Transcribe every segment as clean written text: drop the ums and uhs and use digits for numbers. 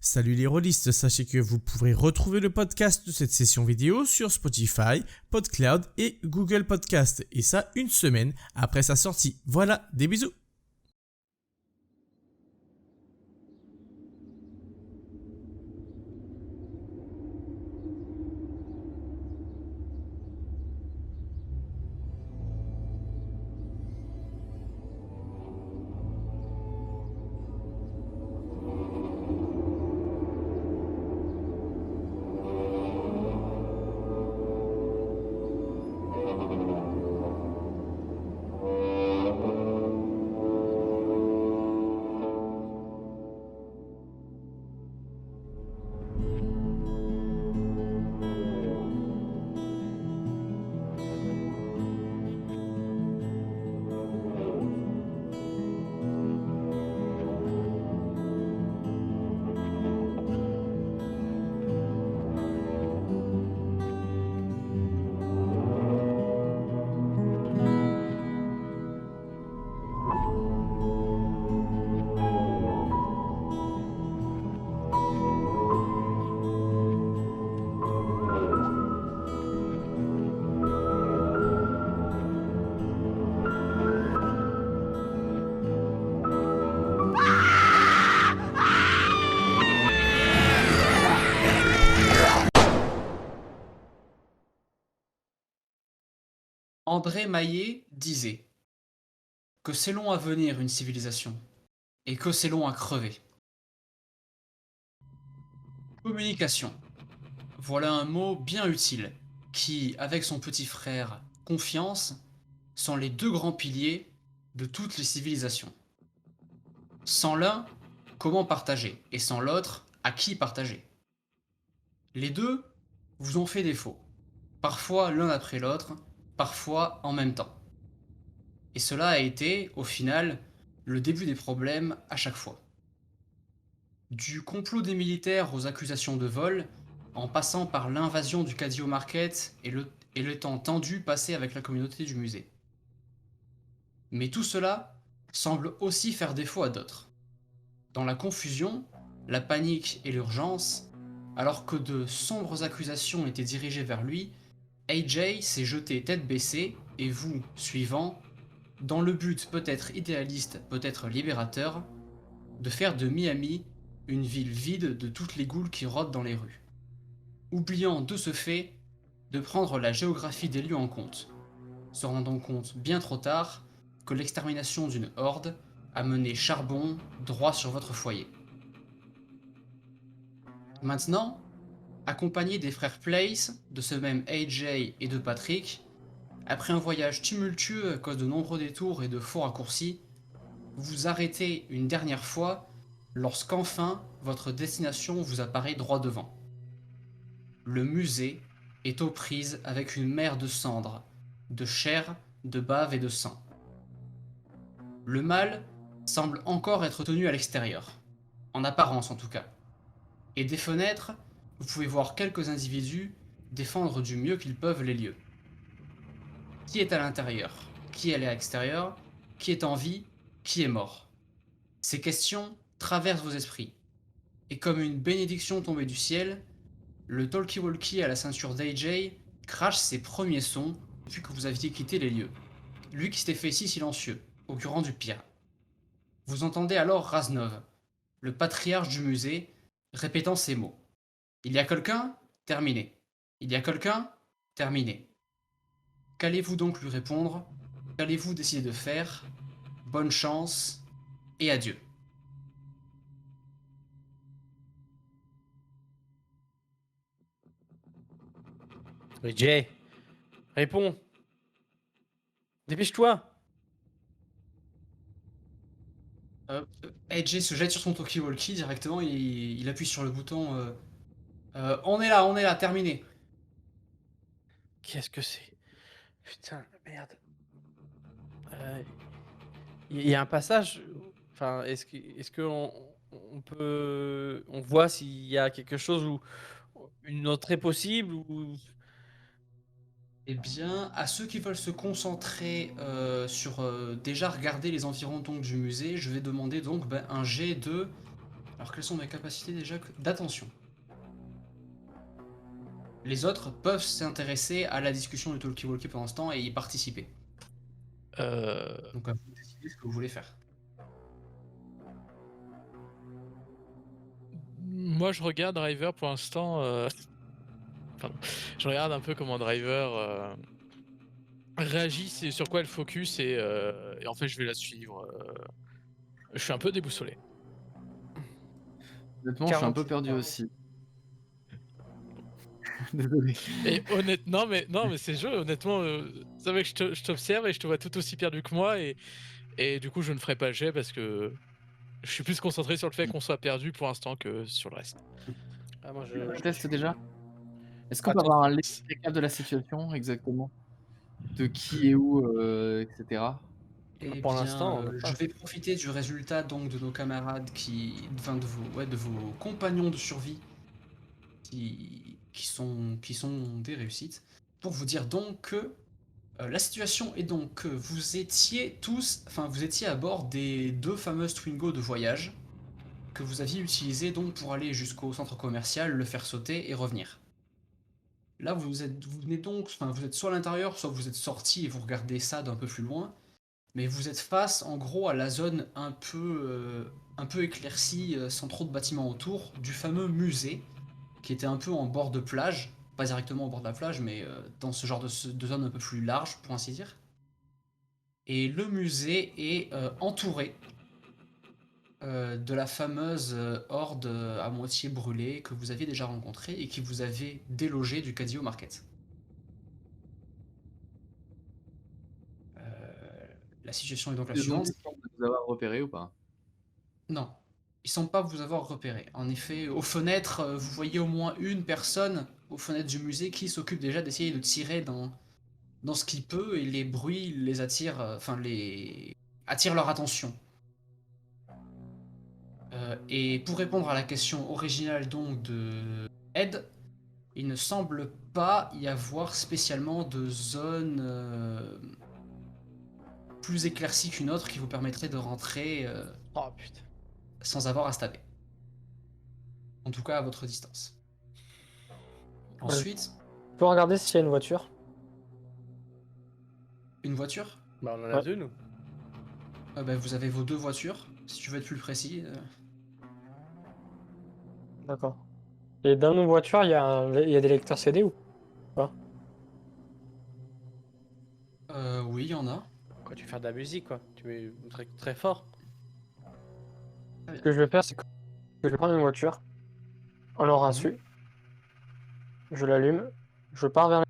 Salut les rôlistes, sachez que vous pourrez retrouver le podcast de cette session vidéo sur Spotify, PodCloud et Google Podcast, et ça une semaine après sa sortie. Voilà, des bisous. André Maillet disait que c'est long à venir une civilisation et que c'est long à crever. Communication. Voilà un mot bien utile qui, avec son petit frère confiance, sont les deux grands piliers de toutes les civilisations. Sans l'un, comment partager? Et sans l'autre, à qui partager? Les deux vous ont fait défaut, parfois l'un après l'autre, parfois en même temps. Et cela a été, au final, le début des problèmes à chaque fois. Du complot des militaires aux accusations de vol, en passant par l'invasion du Cadio Market et le temps tendu passé avec la communauté du musée. Mais tout cela semble aussi faire défaut à d'autres. Dans la confusion, la panique et l'urgence, alors que de sombres accusations étaient dirigées vers lui, AJ s'est jeté tête baissée et vous, suivant, dans le but peut-être idéaliste, peut-être libérateur, de faire de Miami une ville vide de toutes les goules qui rôdent dans les rues. Oubliant de ce fait de prendre la géographie des lieux en compte, se rendant compte bien trop tard que l'extermination d'une horde a mené charbon droit sur votre foyer. Maintenant, accompagné des frères Place, de ce même AJ et de Patrick, après un voyage tumultueux à cause de nombreux détours et de faux raccourcis, vous arrêtez une dernière fois lorsqu'enfin votre destination vous apparaît droit devant. Le musée est aux prises avec une mer de cendres, de chair, de bave et de sang. Le mal semble encore être tenu à l'extérieur, en apparence en tout cas. Et des fenêtres, vous pouvez voir quelques individus défendre du mieux qu'ils peuvent les lieux. Qui est à l'intérieur? Qui est à l'extérieur? Qui est en vie? Qui est mort? Ces questions traversent vos esprits. Et comme une bénédiction tombée du ciel, le talkie-walkie à la ceinture d'AJ crache ses premiers sons depuis que vous aviez quitté les lieux. Lui qui s'était fait si silencieux, augurant du pire. Vous entendez alors Raznov, le patriarche du musée, répétant ces mots. Il y a quelqu'un? Terminé. Il y a quelqu'un? Terminé. Qu'allez-vous donc lui répondre? Qu'allez-vous décider de faire? Bonne chance et adieu. Oui, Jay, réponds. Dépêche-toi. AJ se jette sur son talkie-walkie directement, il appuie sur le bouton. On est là, terminé. Qu'est-ce que c'est? Putain, merde. Il y a un passage. Enfin, est-ce que on peut, on voit s'il y a quelque chose ou une entrée possible ou Eh bien, à ceux qui veulent se concentrer sur déjà regarder les environs donc, du musée, je vais demander donc un jet de Alors quelles sont mes capacités déjà d'attention? Les autres peuvent s'intéresser à la discussion du talkie-walkie pendant ce temps et y participer. Euh, Donc à vous de décider ce que vous voulez faire. Moi, je regarde Driver pour l'instant. Pardon. Je regarde un peu comment Driver réagit, c'est sur quoi elle focus et en fait, je vais la suivre. Je suis un peu déboussolé. Honnêtement, je suis un peu 48 perdu points. aussi. Désolé. Et honnêtement, non, mais c'est le jeu. Honnêtement, c'est vrai que je t'observe et je te vois tout aussi perdu que moi et du coup, je ne ferai pas le jet parce que je suis plus concentré sur le fait qu'on soit perdu pour l'instant que sur le reste. Ah, moi, Le je test suis- déjà? Est-ce qu'on peut Attends, avoir un léger récap de la situation exactement? De qui est où, etc. Eh Pour bien, l'instant, on n'a pas. je vais profiter du résultat donc de nos camarades enfin de vos compagnons de survie qui sont des réussites, pour vous dire donc que la situation est donc que vous étiez vous étiez à bord des deux fameuses Twingo de voyage que vous aviez utilisées donc pour aller jusqu'au centre commercial, le faire sauter et revenir. Là, vous venez donc, enfin, vous êtes soit à l'intérieur, soit vous êtes sorti et vous regardez ça d'un peu plus loin. Mais vous êtes face en gros à la zone un peu éclaircie, sans trop de bâtiments autour, du fameux musée, qui était un peu en bord de plage, pas directement au bord de la plage, mais dans ce genre de zone un peu plus large, pour ainsi dire. Et le musée est entouré de la fameuse horde à moitié brûlée que vous aviez déjà rencontrée et qui vous avait délogé du Cadio Market. Euh, la situation est donc la Les suivante. zombies semblent nous avoir repérés ou pas? Non, ils semblent pas vous avoir repéré. En effet, aux fenêtres, vous voyez au moins une personne aux fenêtres du musée qui s'occupe déjà d'essayer de tirer dans ce qu'il peut et les bruits les attirent, attirent leur attention. Et pour répondre à la question originale donc de Ed, il ne semble pas y avoir spécialement de zone plus éclaircie qu'une autre qui vous permettrait de rentrer Oh putain. sans avoir à se taper. En tout cas à votre distance. Ensuite, On peut regarder s'il y a une voiture. une voiture. Bah, on en a Ouais. deux, nous. Bah, vous avez vos deux voitures, si tu veux être plus précis. D'accord. Et dans nos voitures, il y a des lecteurs CD ou pas? Oui, il y en a. Quoi, tu veux faire de la musique, quoi. Tu mets très, très fort. Ce que je vais faire, c'est que je vais prendre une voiture. On l'aura Mhm. su. Je l'allume. Je pars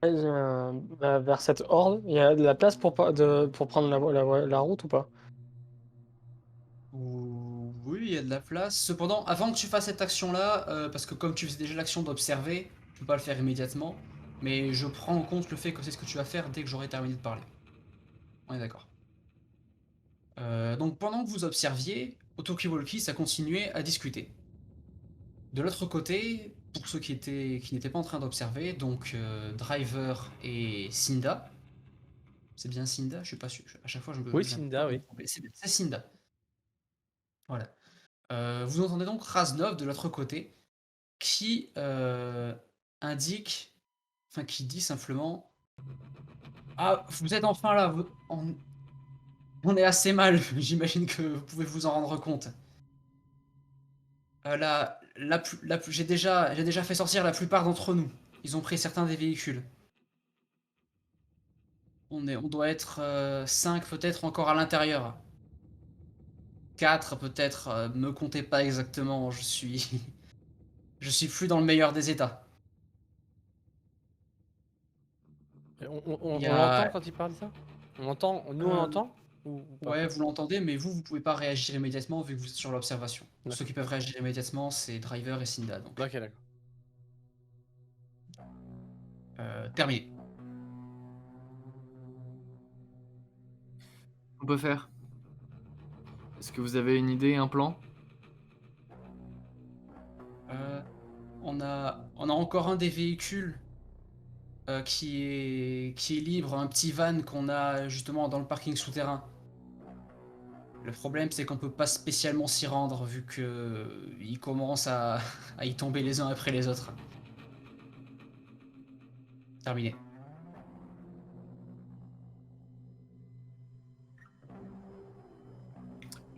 vers cette horde. Il y a de la place pour prendre la route ou pas? Oui, il y a de la place. Cependant, avant que tu fasses cette action-là, parce que comme tu faisais déjà l'action d'observer, tu peux pas le faire immédiatement. Mais je prends en compte le fait que c'est ce que tu vas faire dès que j'aurai terminé de parler. On est d'accord. Donc pendant que vous observiez, au talkie-walkie, ça continuait à discuter. De l'autre côté, pour ceux qui n'étaient pas en train d'observer, donc Driver et Cinda. C'est bien Cinda? Je suis pas sûr. À chaque fois, je me Oui, je viens Cinda, pas de me oui. tromper. C'est Cinda. Voilà. Vous entendez donc Raznov de l'autre côté qui indique, enfin qui dit simplement: Ah, vous êtes enfin là, on est assez mal, j'imagine que vous pouvez vous en rendre compte. J'ai déjà fait sortir la plupart d'entre nous. Ils ont pris certains des véhicules. On doit être 5 peut-être encore à l'intérieur. 4 peut-être, me comptez pas exactement, je suis plus dans le meilleur des états. Et Il y on l'entend a... quand il parle ça? On l'entend? Nous, on Euh, l'entend? Ou pas? Ouais, vous l'entendez, mais vous pouvez pas réagir immédiatement vu que vous êtes sur l'observation. D'accord. Ceux qui peuvent réagir immédiatement, c'est Driver et Cinda. Donc, Ok, d'accord. terminé. On peut faire? Est-ce que vous avez une idée, un plan? Euh, on a encore un des véhicules qui est libre, un petit van qu'on a justement dans le parking souterrain. Le problème, c'est qu'on peut pas spécialement s'y rendre vu que ils commencent à y tomber les uns après les autres. Terminé.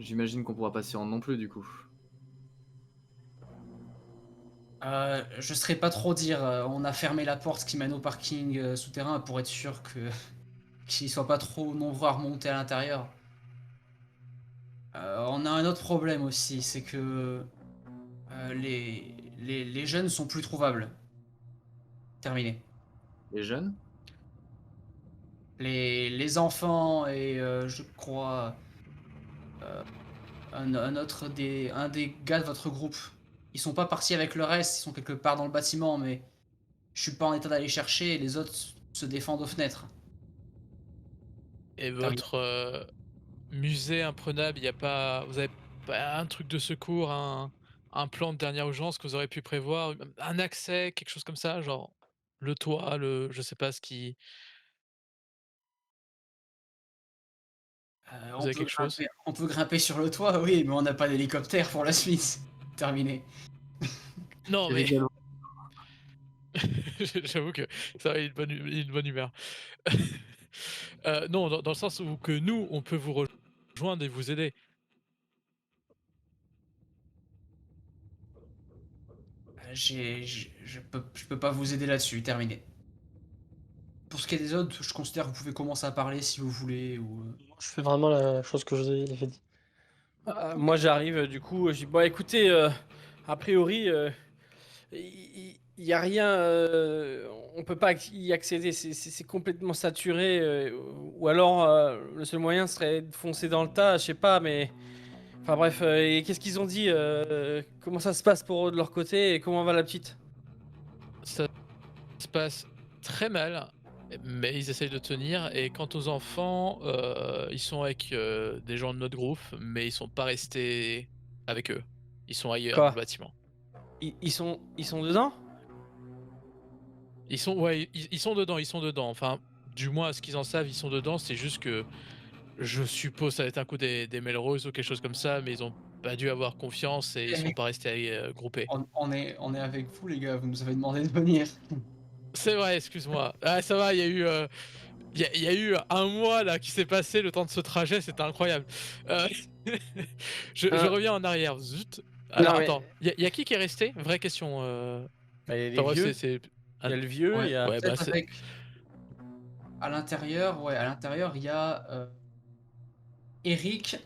J'imagine qu'on pourra pas s'y rendre non plus, du coup. Je saurais pas trop dire. On a fermé la porte qui mène au parking souterrain pour être sûr que qu'ils soient pas trop nombreux à remonter à l'intérieur. On a un autre problème aussi, c'est que les jeunes sont plus trouvables. Terminé. Les jeunes? Les enfants et je crois un des gars de votre groupe. Ils sont pas partis avec le reste, ils sont quelque part dans le bâtiment, mais je suis pas en état d'aller chercher et les autres se défendent aux fenêtres. Et Terminé. votre musée imprenable, y a pas, vous avez pas un truc de secours, un plan de dernière urgence que vous aurez pu prévoir, un accès, quelque chose comme ça, genre le toit, je sais pas ce qui. Vous avez quelque chose? On peut grimper sur le toit, oui, mais on n'a pas d'hélicoptère pour la suite. Terminé. Non, mais Évidemment. j'avoue que ça va, une bonne humeur. Non, dans le sens où que nous, on peut vous rejoindre et vous aider. Je peux pas vous aider là-dessus. Terminé. Pour ce qui est des autres, je considère que vous pouvez commencer à parler si vous voulez. Ou... Je fais vraiment la chose que je vous ai dit. Moi, j'arrive, du coup, je dis, bon, écoutez, a priori, il y a rien, on peut pas y accéder, c'est complètement saturé, ou alors le seul moyen serait de foncer dans le tas, je sais pas, mais enfin bref, et qu'est-ce qu'ils ont dit, comment ça se passe pour eux de leur côté et comment va la petite? Ça se passe très mal, mais ils essayent de tenir. Et quant aux enfants, ils sont avec des gens de notre groupe, mais ils sont pas restés avec eux. Ils sont ailleurs dans Quoi? le bâtiment. Ils sont dedans? Ils sont, ouais, ils sont dedans, ils sont dedans. Enfin, du moins, à ce qu'ils en savent, ils sont dedans. C'est juste que je suppose ça va être un coup des Melrose ou quelque chose comme ça, mais ils ont pas dû avoir confiance et ils sont pas restés groupés. On est avec vous, les gars. Vous nous avez demandé de venir. C'est vrai, excuse-moi. Ah, ça va, il y a eu. Il y a eu un mois là qui s'est passé, le temps de ce trajet, c'était incroyable. Euh, je reviens en arrière, zut. Alors Non, mais attends, y a qui est resté? Vraie question. bah, il y a les Enfin, ouais, vieux, c'est. il y a le vieux, il Ouais, y a. Ouais, bah peut-être c'est. avec. À l'intérieur, il y a Eric,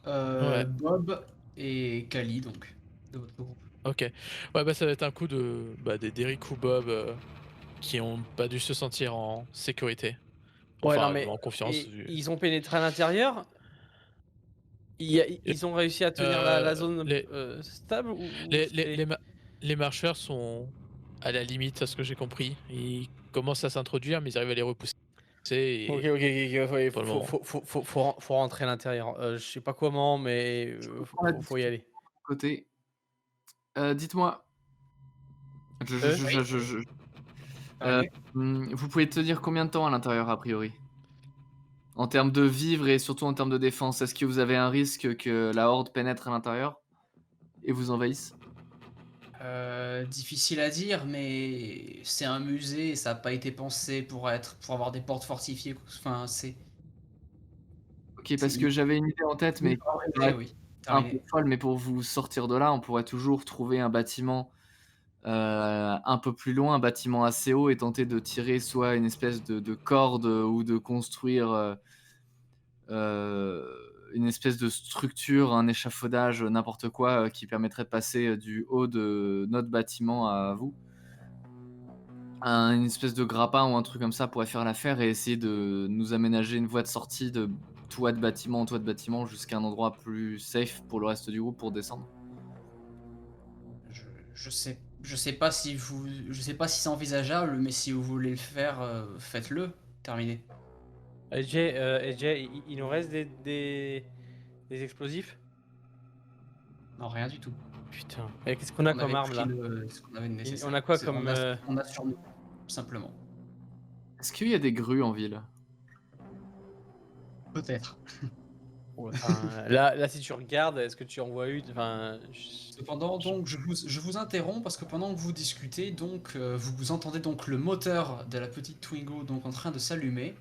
Ouais, Bob et Kali, donc, de votre groupe. ok. Ouais, bah ça va être un coup d'Eric ou Bob qui ont pas dû se sentir en sécurité. Ouais, non, Enfin, mais en confiance. ils ont pénétré à l'intérieur. Ils ont réussi à tenir la zone Les, stable ou les, les, c'était. les, ma- les marcheurs sont à la limite, à ce que j'ai compris. Ils commencent à s'introduire, mais ils arrivent à les repousser. Ok, Et ok, ok, ouais, pour le moment. faut rentrer à l'intérieur. Je sais pas comment, mais Prends la faut y aller. côté. Dites-moi. Oui. Euh, Terminé. vous pouvez tenir combien de temps à l'intérieur, a priori? En termes de vivre et surtout en termes de défense, est-ce que vous avez un risque que la horde pénètre à l'intérieur et vous envahisse? Difficile à dire, mais c'est un musée et ça n'a pas été pensé pour avoir des portes fortifiées. Enfin, Ok, c'est parce que j'avais une idée en tête, mais oui. un peu Terminé. folle, mais pour vous sortir de là, on pourrait toujours trouver un bâtiment un peu plus loin, un bâtiment assez haut et tenter de tirer soit une espèce de corde ou de construire une espèce de structure, un échafaudage, n'importe quoi qui permettrait de passer du haut de notre bâtiment à vous. Une espèce de grappin ou un truc comme ça pourrait faire l'affaire et essayer de nous aménager une voie de sortie de toit de bâtiment en toit de bâtiment jusqu'à un endroit plus safe pour le reste du groupe pour descendre. Je sais pas si c'est envisageable, mais si vous voulez le faire, faites-le. Terminé. AJ, il nous reste des explosifs? Non, rien du tout. Putain. Et qu'est-ce qu'on a On comme avait arme là? pris ce qu'on avait de nécessaire. On a quoi comme. On a sur nous, simplement. Est-ce qu'il y a des grues en ville? Peut-être. Enfin, là, si tu regardes, est-ce que tu en vois une? Enfin, Cependant, donc, je vous interromps parce que pendant que vous discutez, donc, vous entendez donc le moteur de la petite Twingo donc en train de s'allumer.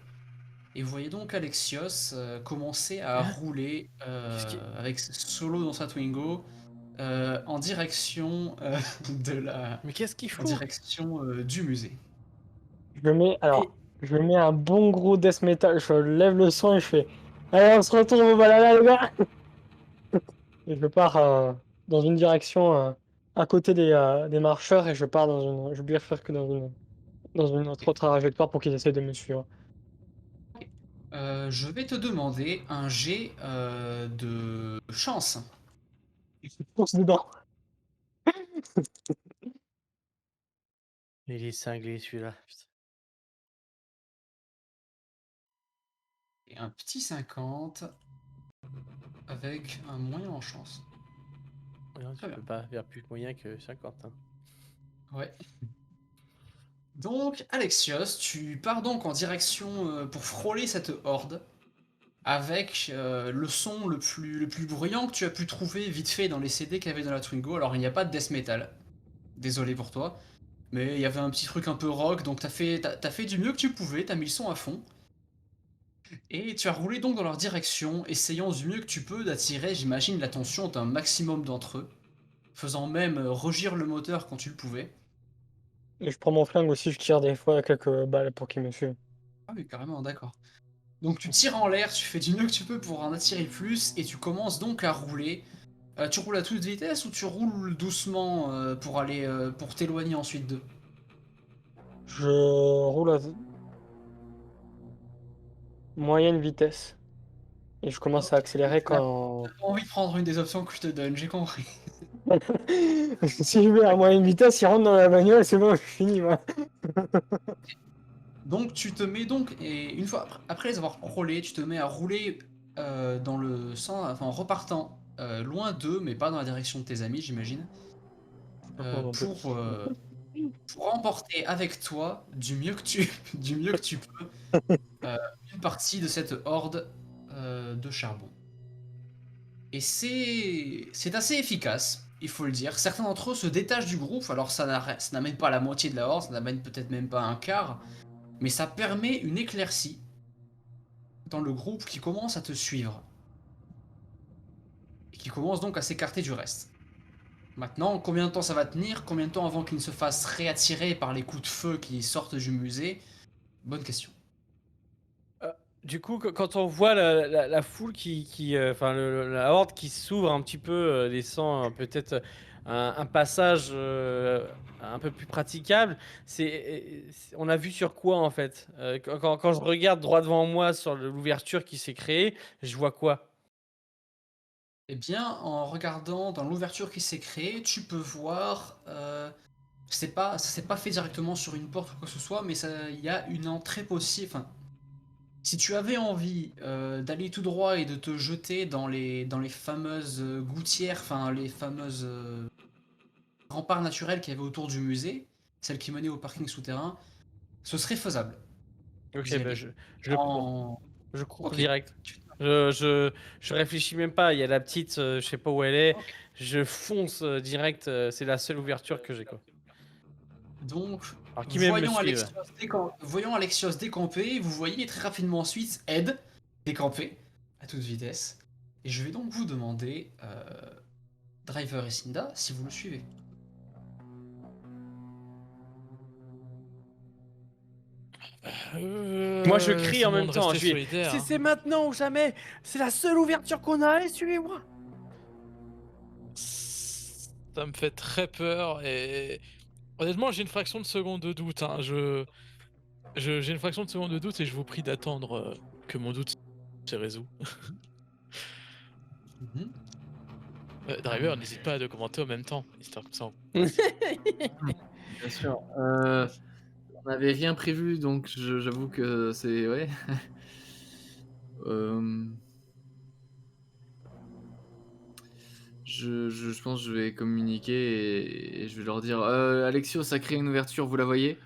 Et vous voyez donc Alexios commencer à rouler Qu'est-ce qui- avec solo dans sa Twingo en direction de la, Mais qu'est-ce qu'il en fout? direction du musée. Je mets un bon gros death metal, je lève le son et je fais allez, on se retourne au balada, les gars! Et je pars dans une direction à côté des marcheurs et je pars je bifurque que dans une autre trajectoire pour qu'ils essaient de me suivre. Je vais te demander un jet de chance. Je fonce dedans. Il est cinglé celui-là. Putain. Et un petit 50 avec un moyen en chance. Non, Très tu bien. peux pas faire plus moyen que 50. Hein. Ouais. Donc, Alexios, tu pars donc en direction pour frôler cette horde avec le son le plus bruyant que tu as pu trouver vite fait dans les CD qu'il y avait dans la Twingo. Alors, il n'y a pas de death metal, désolé pour toi, mais il y avait un petit truc un peu rock, donc t'as fait du mieux que tu pouvais, t'as mis le son à fond, et tu as roulé donc dans leur direction, essayant du mieux que tu peux d'attirer, j'imagine, l'attention d'un maximum d'entre eux, faisant même rugir le moteur quand tu le pouvais. Et je prends mon flingue aussi, je tire des fois quelques balles pour qu'ils me suivent. Ah oui, carrément, d'accord. Donc tu tires en l'air, tu fais du mieux que tu peux pour en attirer plus, et tu commences donc à rouler. Tu roules à toute vitesse ou tu roules doucement pour t'éloigner ensuite d'eux? Je roule à moyenne vitesse et je commence à Ok, accélérer t'as quand... pas envie de prendre une des options que je te donne, j'ai compris. Si je vais à moyenne vitesse, il rentre dans la bagnole, c'est bon, je finis, moi. Donc tu te mets donc, et une fois après les avoir roulés, tu te mets à rouler dans le sens, enfin en repartant loin d'eux, mais pas dans la direction de tes amis, j'imagine, Moi non plus. pour emporter avec toi du mieux que tu peux une partie de cette horde de charbon. Et c'est assez efficace, il faut le dire. Certains d'entre eux se détachent du groupe, alors ça n'amène pas la moitié de la horde, ça n'amène peut-être même pas un quart, mais ça permet une éclaircie dans le groupe qui commence à te suivre. Et qui commence donc à s'écarter du reste. Maintenant, combien de temps ça va tenir? Combien de temps avant qu'ils ne se fassent réattirer par les coups de feu qui sortent du musée? Bonne question. Du coup, quand on voit la foule enfin la horde qui s'ouvre un petit peu, laissant peut-être un passage un peu plus praticable, on a vu sur quoi en fait? Quand je regarde droit devant moi sur l'ouverture qui s'est créée, je vois quoi? Eh bien, en regardant dans l'ouverture qui s'est créée, tu peux voir. Ça s'est pas fait directement sur une porte ou quoi que ce soit, mais il y a une entrée possible. Enfin, si tu avais envie d'aller tout droit et de te jeter dans les fameuses gouttières, enfin les fameuses remparts naturels qu'il y avait autour du musée, celles qui menaient au parking souterrain, ce serait faisable. Vous Ok, y bah allez. je cours. En... Je cours Ok. direct. Je réfléchis même pas. Il y a la petite, je sais pas où elle est. Ok. Je fonce direct. C'est la seule ouverture que j'ai quoi. Donc, Alors qui même me suivent. voyant Alexios décamper, vous voyez très rapidement ensuite Ed décamper à toute vitesse. Et je vais donc vous demander, Driver et Cinda, si vous le suivez. Moi je crie C'est en le même monde temps. resté Je dis solidaire. Hein. c'est maintenant ou jamais. C'est la seule ouverture qu'on a. Allez suivez-moi. Ça me fait très peur et honnêtement j'ai une fraction de seconde de doute. Hein. J'ai une fraction de seconde de doute et je vous prie d'attendre que mon doute se résout. Mhm. Driver, n'hésite pas à le commenter en même temps, histoire comme ça. Bien sûr. On n'avait rien prévu, donc j'avoue que c'est... Ouais. Euh, je pense que je vais communiquer et je vais leur dire Alexio, ça crée une ouverture, vous la voyez?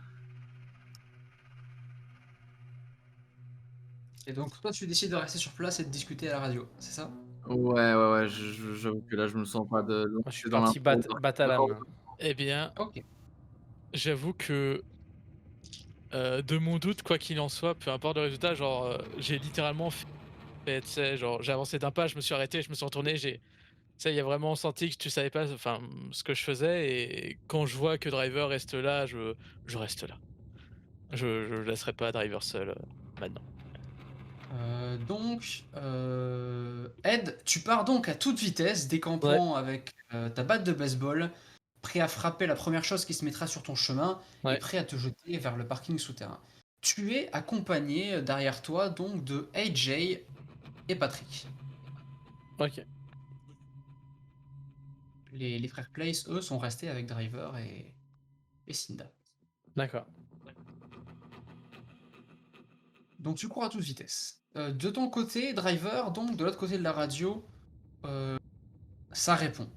Et donc toi tu décides de rester sur place et de discuter à la radio, c'est ça? Ouais, j'avoue que là, je me sens pas de Moi, je suis lancer dans parti l'impro. battre à la main. Eh bien, Ok. j'avoue que de mon doute, quoi qu'il en soit, peu importe le résultat, genre, j'ai littéralement fait, tu sais, genre, j'ai avancé d'un pas, je me suis arrêté, je me suis retourné, j'ai ça, il y a vraiment senti que tu savais pas, enfin, ce que je faisais et quand je vois que Driver reste là, je reste là. Je laisserai pas Driver seul, maintenant. Ed, tu pars donc à toute vitesse, décampant avec ta batte de baseball, prêt à frapper la première chose qui se mettra sur ton chemin et Ouais. prêt à te jeter vers le parking souterrain. Tu es accompagné derrière toi donc de AJ et Patrick. Ok. Les frères Place, eux, sont restés avec Driver et Cinda. D'accord. Donc tu cours à toute vitesse. De ton côté, Driver, donc de l'autre côté de la radio, ça répond.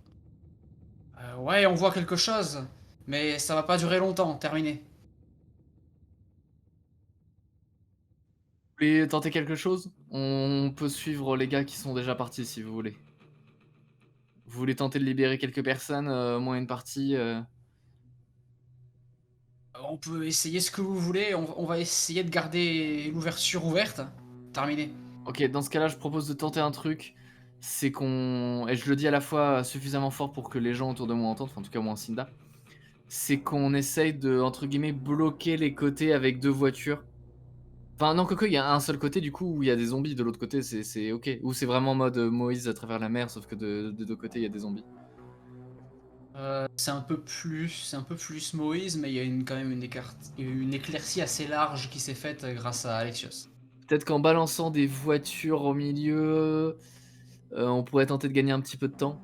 Ouais, on voit quelque chose, mais ça va pas durer longtemps, terminé. Vous voulez tenter quelque chose? On peut suivre les gars qui sont déjà partis si vous voulez. Vous voulez tenter de libérer quelques personnes, au moins une partie On peut essayer ce que vous voulez, on va essayer de garder l'ouverture ouverte. Terminé. Ok, dans ce cas-là, je propose de tenter un truc. C'est qu'on. Et je le dis à la fois suffisamment fort pour que les gens autour de moi entendent, enfin, en tout cas moi, Cinda. C'est qu'on essaye de, entre guillemets, bloquer les côtés avec 2 voitures. Enfin, non, quoique, il y a un seul côté du coup où il y a des zombies, de l'autre côté, c'est ok. Ou c'est vraiment en mode Moïse à travers la mer, sauf que de 2 côtés, il y a des zombies. C'est un peu plus Moïse, mais il y a quand même une éclaircie assez large qui s'est faite grâce à Alexios. Peut-être qu'en balançant des voitures au milieu, on pourrait tenter de gagner un petit peu de temps.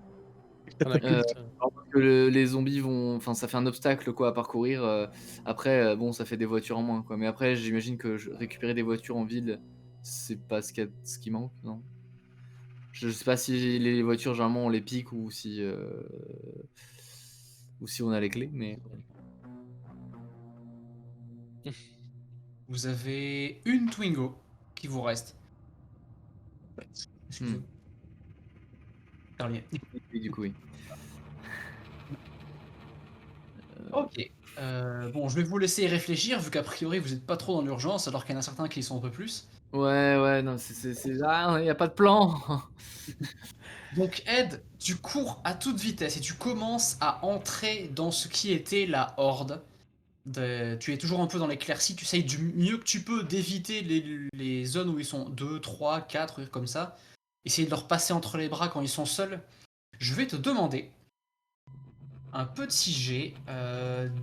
Catapulte. Alors que les zombies vont. Enfin, ça fait un obstacle quoi, à parcourir. Après, bon, ça fait des voitures en moins, quoi. Mais après, j'imagine que récupérer des voitures en ville, c'est pas ce qui manque, non? Je sais pas si les voitures, généralement, on les pique ou si on a les clés, mais. Vous avez une Twingo qui vous reste. Excusez-moi. Terminé. Oui, du coup, oui. Ok. Bon, je vais vous laisser y réfléchir, vu qu'a priori vous n'êtes pas trop dans l'urgence, alors qu'il y en a certains qui y sont un peu plus. Ouais, non, Ah, y a pas de plan! Donc Ed, tu cours à toute vitesse et tu commences à entrer dans ce qui était la horde. Tu es toujours un peu dans l'éclaircie, tu essayes du mieux que tu peux d'éviter les zones où ils sont 2, 3, 4, comme ça. Essayer de leur passer entre les bras quand ils sont seuls. Je vais te demander un petit jet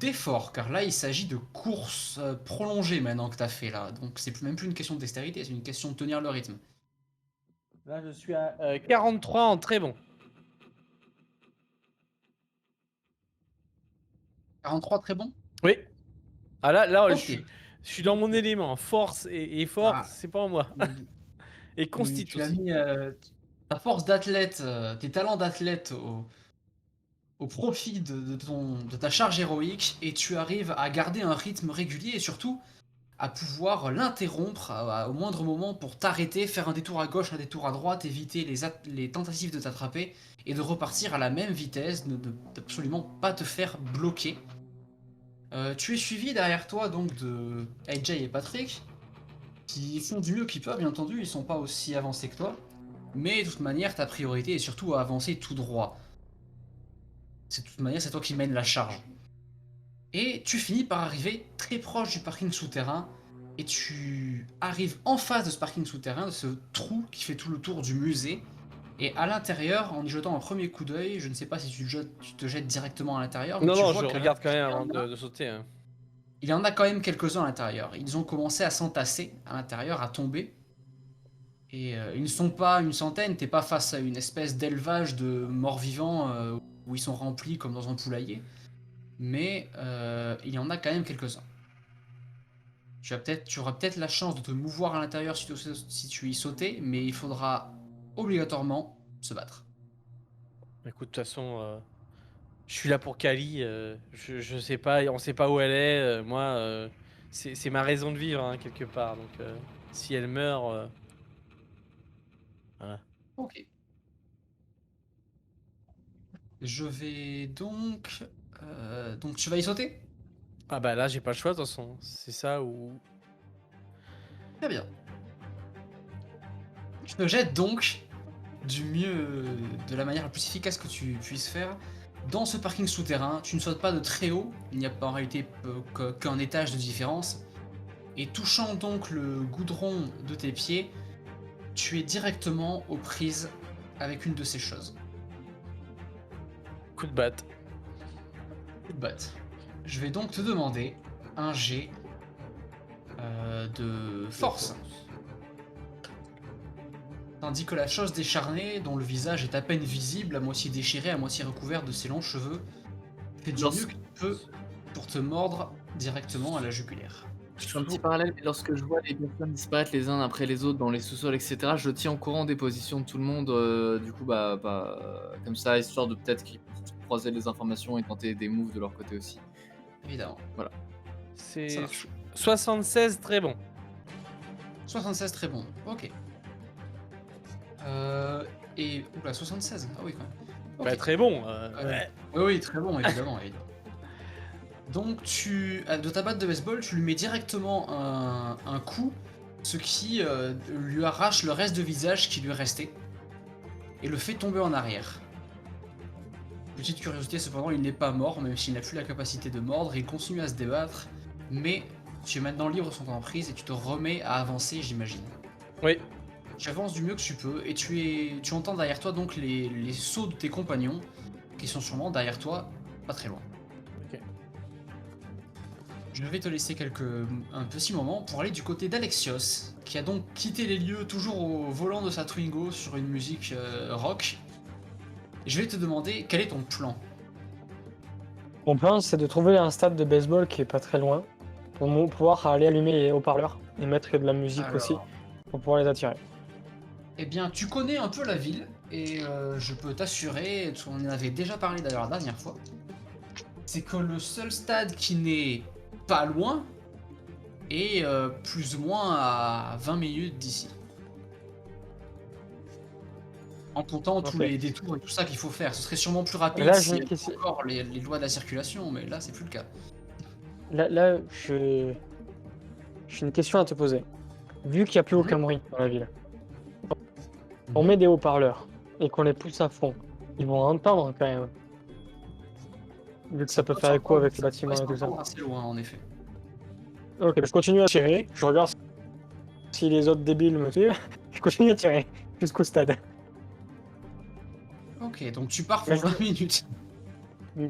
d'effort, car là il s'agit de course prolongée maintenant que tu as fait là. Donc c'est même plus une question de dextérité, c'est une question de tenir le rythme. Là, je suis à 43 en très bon. 43 très bon. Oui. Ah là, Ok. je suis dans mon élément. Force et effort, Ah. c'est pas en moi. Et Tu constitue as aussi. mis ta force d'athlète, tes talents d'athlète au profit de ta charge héroïque et tu arrives à garder un rythme régulier et surtout à pouvoir l'interrompre au moindre moment pour t'arrêter, faire un détour à gauche, un détour à droite, éviter les tentatives de t'attraper et de repartir à la même vitesse, d'absolument pas te faire bloquer. Tu es suivi derrière toi donc de AJ et Patrick qui font du mieux qu'ils peuvent, bien entendu, ils sont pas aussi avancés que toi. Mais de toute manière, ta priorité est surtout à avancer tout droit. De toute manière, c'est toi qui mènes la charge. Et tu finis par arriver très proche du parking souterrain. Et tu arrives en face de ce parking souterrain, de ce trou qui fait tout le tour du musée. Et à l'intérieur, en y jetant un premier coup d'œil, je ne sais pas si tu te jettes directement à l'intérieur. Non, tu non, vois je qu'à regarde quand même l'intérieur, avant de sauter. Hein. il y en a quand même quelques-uns à l'intérieur. Ils ont commencé à s'entasser à l'intérieur, à tomber. Et ils ne sont pas une centaine, t'es pas face à une espèce d'élevage de morts-vivants où ils sont remplis comme dans un poulailler. Mais il y en a quand même quelques-uns. Tu auras peut-être la chance de te mouvoir à l'intérieur si tu y sautais, mais il faudra obligatoirement se battre. Écoute, de toute façon, je suis là pour Kali. Je sais pas, on sait pas où elle est. Moi, c'est ma raison de vivre, hein, quelque part. Donc, si elle meurt, Voilà. Ok. Je vais donc... donc tu vas y sauter? Ah bah là, j'ai pas le choix, de toute façon. C'est ça ou... Très bien. Je te jette donc du mieux, de la manière la plus efficace que tu puisses faire, dans ce parking souterrain. Tu ne sautes pas de très haut, il n'y a pas en réalité qu'un étage de différence. Et touchant donc le goudron de tes pieds, tu es directement aux prises avec une de ces choses. Coup de batte. Coup de batte. Je vais donc te demander un jet de force. Tandis que la chose décharnée, dont le visage est à peine visible, à moitié déchiré, à moitié recouvert de ses longs cheveux, fait du mieux que tu peux pour te mordre directement à la jugulaire. Je fais un petit parallèle, mais lorsque je vois les personnes disparaître les uns après les autres dans les sous-sols, etc., je tiens au courant des positions de tout le monde, du coup, comme ça, histoire de peut-être qu'ils puissent croiser les informations et tenter des moves de leur côté aussi. Évidemment. Ça C'est marche. 76, très bon. 76, très bon. Ok. Et... Oula, 76. Ah oui, quand même. Ok. Bah, très bon. Ouais. Oui, très bon, évidemment. évidemment. Donc, de ta batte de baseball, tu lui mets directement un coup, ce qui lui arrache le reste de visage qui lui restait, et le fait tomber en arrière. Petite curiosité, cependant, il n'est pas mort, même s'il n'a plus la capacité de mordre, il continue à se débattre, mais tu es maintenant libre de son emprise et tu te remets à avancer, j'imagine. Oui. Tu avances du mieux que tu peux, et tu entends derrière toi donc les sauts de tes compagnons, qui sont sûrement derrière toi, pas très loin. Ok. Je vais te laisser un petit moment pour aller du côté d'Alexios, qui a donc quitté les lieux toujours au volant de sa Twingo sur une musique rock. Je vais te demander quel est ton plan. Mon plan, c'est de trouver un stade de baseball qui est pas très loin pour pouvoir aller allumer les haut-parleurs et mettre de la musique Alors. aussi pour pouvoir les attirer. Eh bien, tu connais un peu la ville, et je peux t'assurer, on en avait déjà parlé d'ailleurs la dernière fois, c'est que le seul stade qui n'est pas loin est plus ou moins à 20 minutes d'ici. En comptant tous Ok. les détours et tout ça qu'il faut faire. Ce serait sûrement plus rapide Là, s'il j'ai y une avait question. encore les lois de la circulation, mais là, c'est plus le cas. Là, j'ai une question à te poser. Vu qu'il n'y a plus aucun bruit dans la ville, on met des haut-parleurs et qu'on les pousse à fond, ils vont entendre quand même. Vu que ça peut faire écho avec le bâtiment et tout ça. Assez loin, en effet. Ok, je continue à tirer. Je regarde si les autres débiles me suivent. Je continue à tirer jusqu'au stade. Ok, donc tu pars pour Mais je- 20 minutes.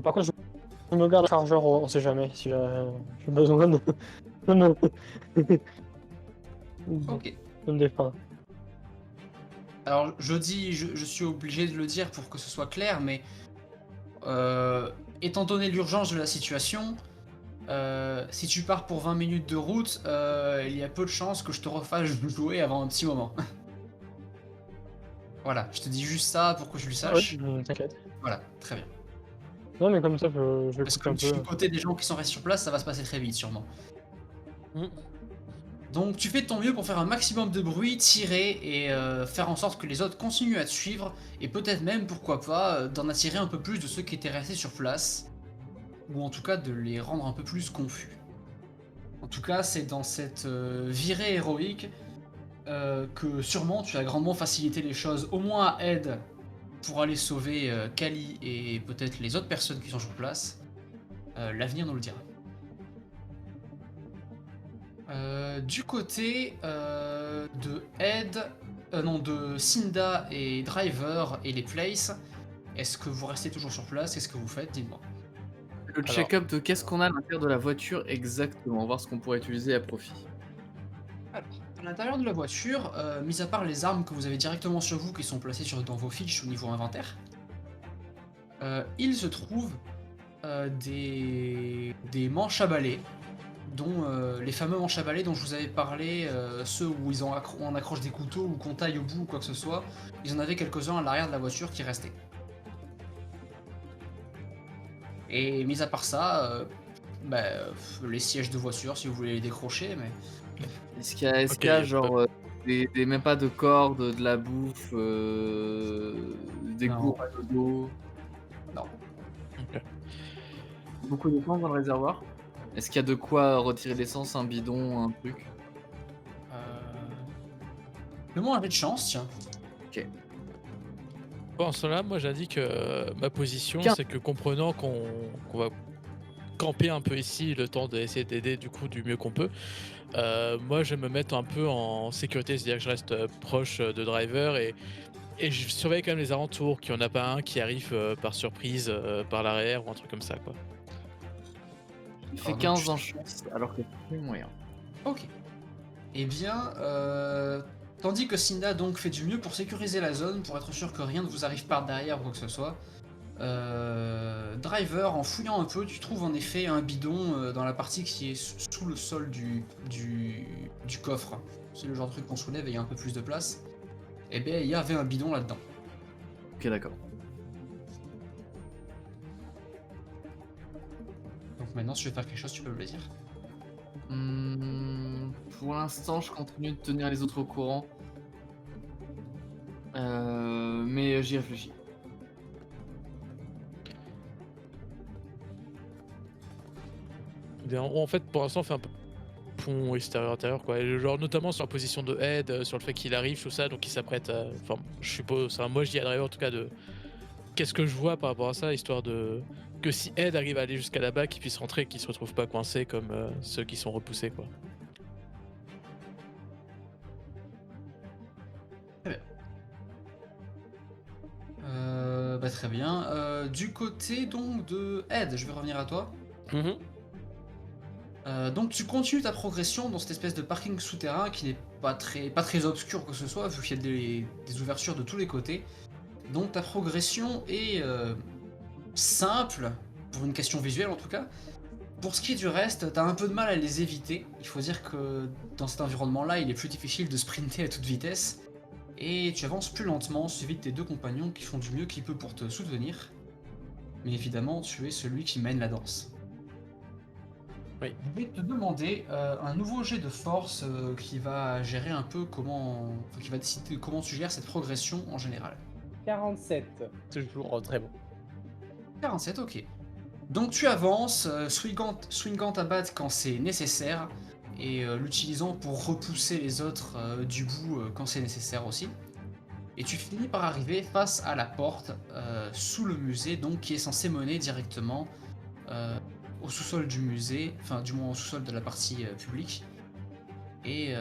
Par contre, je me garde le chargeur, on sait jamais si j'ai besoin de Ok. me défendre. Alors, je suis obligé de le dire pour que ce soit clair, mais étant donné l'urgence de la situation, si tu pars pour 20 minutes de route, il y a peu de chances que je te refasse jouer avant un petit moment. Voilà, je te dis juste ça pour que tu le saches. Ouais, t'inquiète. Voilà, très bien. Non, mais comme ça, je Parce coupe que un du peu. côté des gens qui sont restés sur place, ça va se passer très vite, sûrement. Mm. Donc tu fais de ton mieux pour faire un maximum de bruit, tirer et faire en sorte que les autres continuent à te suivre, et peut-être même, pourquoi pas, d'en attirer un peu plus de ceux qui étaient restés sur place, ou en tout cas de les rendre un peu plus confus. En tout cas, c'est dans cette virée héroïque que sûrement tu as grandement facilité les choses, au moins à Ed, pour aller sauver Kali et peut-être les autres personnes qui sont sur place. L'avenir nous le dira. Du côté de Ed, de Cinda et Driver et les Places, est-ce que vous restez toujours sur place? Qu'est-ce que vous faites? Dites-moi. Le check-up de qu'est-ce qu'on a à l'intérieur de la voiture exactement, voir ce qu'on pourrait utiliser à profit. Alors, à l'intérieur de la voiture, mis à part les armes que vous avez directement sur vous qui sont placées dans vos fiches au niveau inventaire, il se trouve des manches à balai, dont les fameux manches à balai dont je vous avais parlé, ceux où on accroche des couteaux ou qu'on taille au bout ou quoi que ce soit. Ils en avaient quelques-uns à l'arrière de la voiture qui restaient. Et mis à part ça, les sièges de voiture si vous voulez les décrocher, mais Est-ce qu'il y a, genre Même pas de cordes, de la bouffe, des Non. gourdes à dodo. Non. Beaucoup d'essence dans le réservoir. Est-ce qu'il y a de quoi retirer l'essence, un bidon, un truc? Fais-moi un jet de chance, tiens. Bon, en cela, moi j'indique ma position, Tiens. c'est que comprenant qu'on va camper un peu ici le temps d'essayer d'aider du coup du mieux qu'on peut, moi je vais me mettre un peu en sécurité, c'est-à-dire que je reste proche de Driver et je surveille quand même les alentours, qu'il n'y en a pas un qui arrive par surprise par l'arrière ou un truc comme ça quoi. Il fait donc 15 tu- en chance, alors que c'est moyen. Ok. Eh bien, tandis que Cinda donc fait du mieux pour sécuriser la zone, pour être sûr que rien ne vous arrive par derrière ou quoi que ce soit, Driver, en fouillant un peu, tu trouves en effet un bidon dans la partie qui est sous le sol du coffre. C'est le genre de truc qu'on soulève et il y a un peu plus de place. Eh bien, il y avait un bidon là-dedans. Ok, d'accord. Donc maintenant, si tu veux faire quelque chose, tu peux me le dire. Pour l'instant, je continue de tenir les autres au courant. Mais j'y réfléchis. Bien, en fait, pour l'instant, on fait un peu pont extérieur-intérieur, quoi. Et genre, notamment sur la position de Ed, sur le fait qu'il arrive, tout ça, donc il s'apprête à. Enfin, je suppose. Enfin, moi, je dis à Driver, en tout cas, de. Qu'est-ce que je vois par rapport à ça, histoire de. Que si Ed arrive à aller jusqu'à là-bas, qu'il puisse rentrer, qu'il se retrouve pas coincé comme ceux qui sont repoussés, quoi. Très bien. Du côté donc de Ed, je vais revenir à toi. Donc tu continues ta progression dans cette espèce de parking souterrain qui n'est pas très obscur que ce soit, vu qu'il y a des ouvertures de tous les côtés. Donc ta progression est simple, pour une question visuelle en tout cas. Pour ce qui est du reste, t'as un peu de mal à les éviter. Il faut dire que dans cet environnement-là, il est plus difficile de sprinter à toute vitesse. Et tu avances plus lentement, suivi de tes deux compagnons qui font du mieux qu'ils peuvent pour te soutenir. Mais évidemment, tu es celui qui mène la danse. Oui. Je vais te demander un nouveau jet de force qui va gérer un peu qui va décider comment tu gères cette progression en général. 47. Toujours très bon. 47, ok. Donc tu avances, swingant ta batte quand c'est nécessaire, et l'utilisant pour repousser les autres du bout quand c'est nécessaire aussi. Et tu finis par arriver face à la porte sous le musée, donc qui est censée mener directement au sous-sol du musée, enfin du moins au sous-sol de la partie publique, et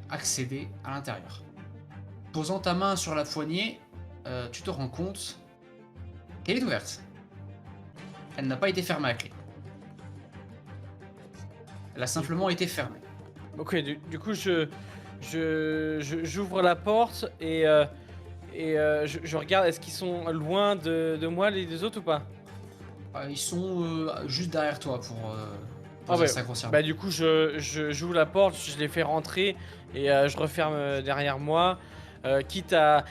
accéder à l'intérieur. Posant ta main sur la poignée, tu te rends compte qu'elle est ouverte. Elle n'a pas été fermée à clé. Elle a simplement été fermée. Ok, du coup, j'ouvre la porte et je regarde, est-ce qu'ils sont loin de moi, les deux autres ou pas? Ils sont juste derrière toi pour Ah dire ouais. ça grossièrement. Bah du coup, j'ouvre la porte, je les fais rentrer et je referme derrière moi. Quitte à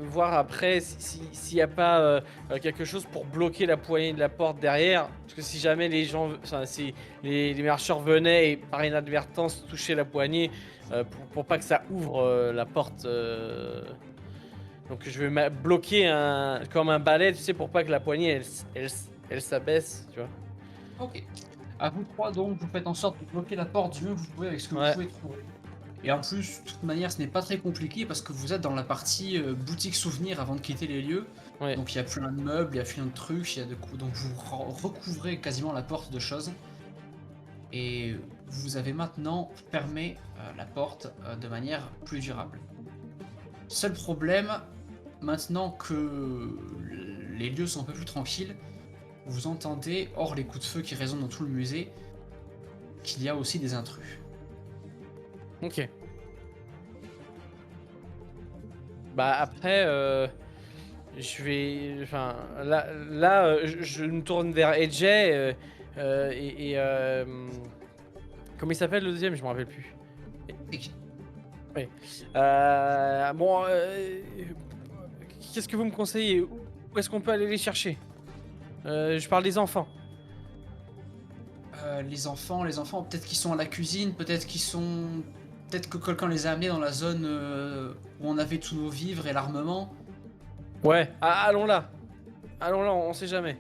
voir après s'il n'y a pas quelque chose pour bloquer la poignée de la porte derrière. Parce que si jamais les gens, enfin, si les marcheurs venaient et par inadvertance touchaient la poignée pour pas que ça ouvre la porte. Donc je vais bloquer comme un balai, tu sais, pour pas que la poignée elle s'abaisse, tu vois. Ok. À vous trois donc, vous faites en sorte de bloquer la porte du mieux que vous pouvez avec ce que Ouais. vous pouvez trouver. Et en plus, de toute manière, ce n'est pas très compliqué parce que vous êtes dans la partie boutique souvenir avant de quitter les lieux. Ouais. Donc il y a plein de meubles, il y a plein de trucs, donc vous recouvrez quasiment la porte de choses. Et vous avez maintenant fermé la porte de manière plus durable. Seul problème, maintenant que les lieux sont un peu plus tranquilles, vous entendez, hors les coups de feu qui résonnent dans tout le musée, qu'il y a aussi des intrus. Ok. Bah après, je vais, enfin là, je me tourne vers Edge comment il s'appelle le deuxième? Je me rappelle plus. Oui. Bon, qu'est-ce que vous me conseillez? Où est-ce qu'on peut aller les chercher? Je parle des enfants. Les enfants, peut-être qu'ils sont à la cuisine, peut-être qu'ils sont peut-être que quelqu'un les a amenés dans la zone où on avait tous nos vivres et l'armement. Ouais, allons là. Allons là, on sait jamais.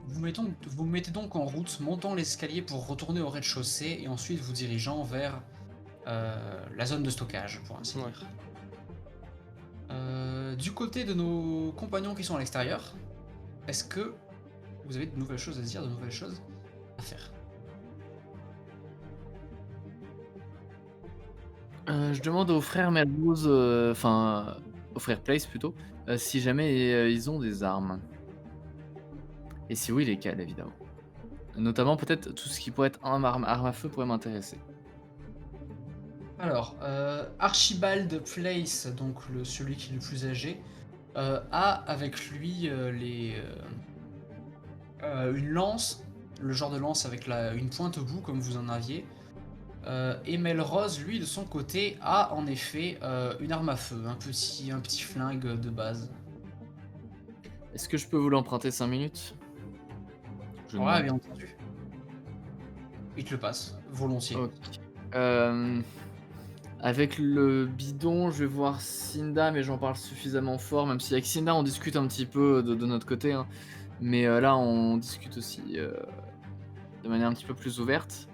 Vous mettez donc en route, montant l'escalier pour retourner au rez-de-chaussée et ensuite vous dirigeant vers la zone de stockage, pour ainsi Ouais. dire. Du côté de nos compagnons qui sont à l'extérieur, est-ce que vous avez de nouvelles choses à se dire, de nouvelles choses à faire? Je demande aux frères Melrose, enfin aux frères Place plutôt, si jamais ils ont des armes. Et si oui, lesquelles évidemment. Notamment peut-être tout ce qui pourrait être arme à feu pourrait m'intéresser. Alors, Archibald Place, donc celui qui est le plus âgé, a avec lui une lance, le genre de lance avec une pointe au bout comme vous en aviez. Et Melrose, lui, de son côté, a en effet une arme à feu, un petit flingue de base. Est-ce que je peux vous l'emprunter 5 minutes? Je Ouais, demande. bien entendu. Il te le passe, volontiers. Ok. Avec le bidon, je vais voir Cinda, mais j'en parle suffisamment fort, même si avec Cinda on discute un petit peu de notre côté, hein. Mais là on discute aussi de manière un petit peu plus ouverte.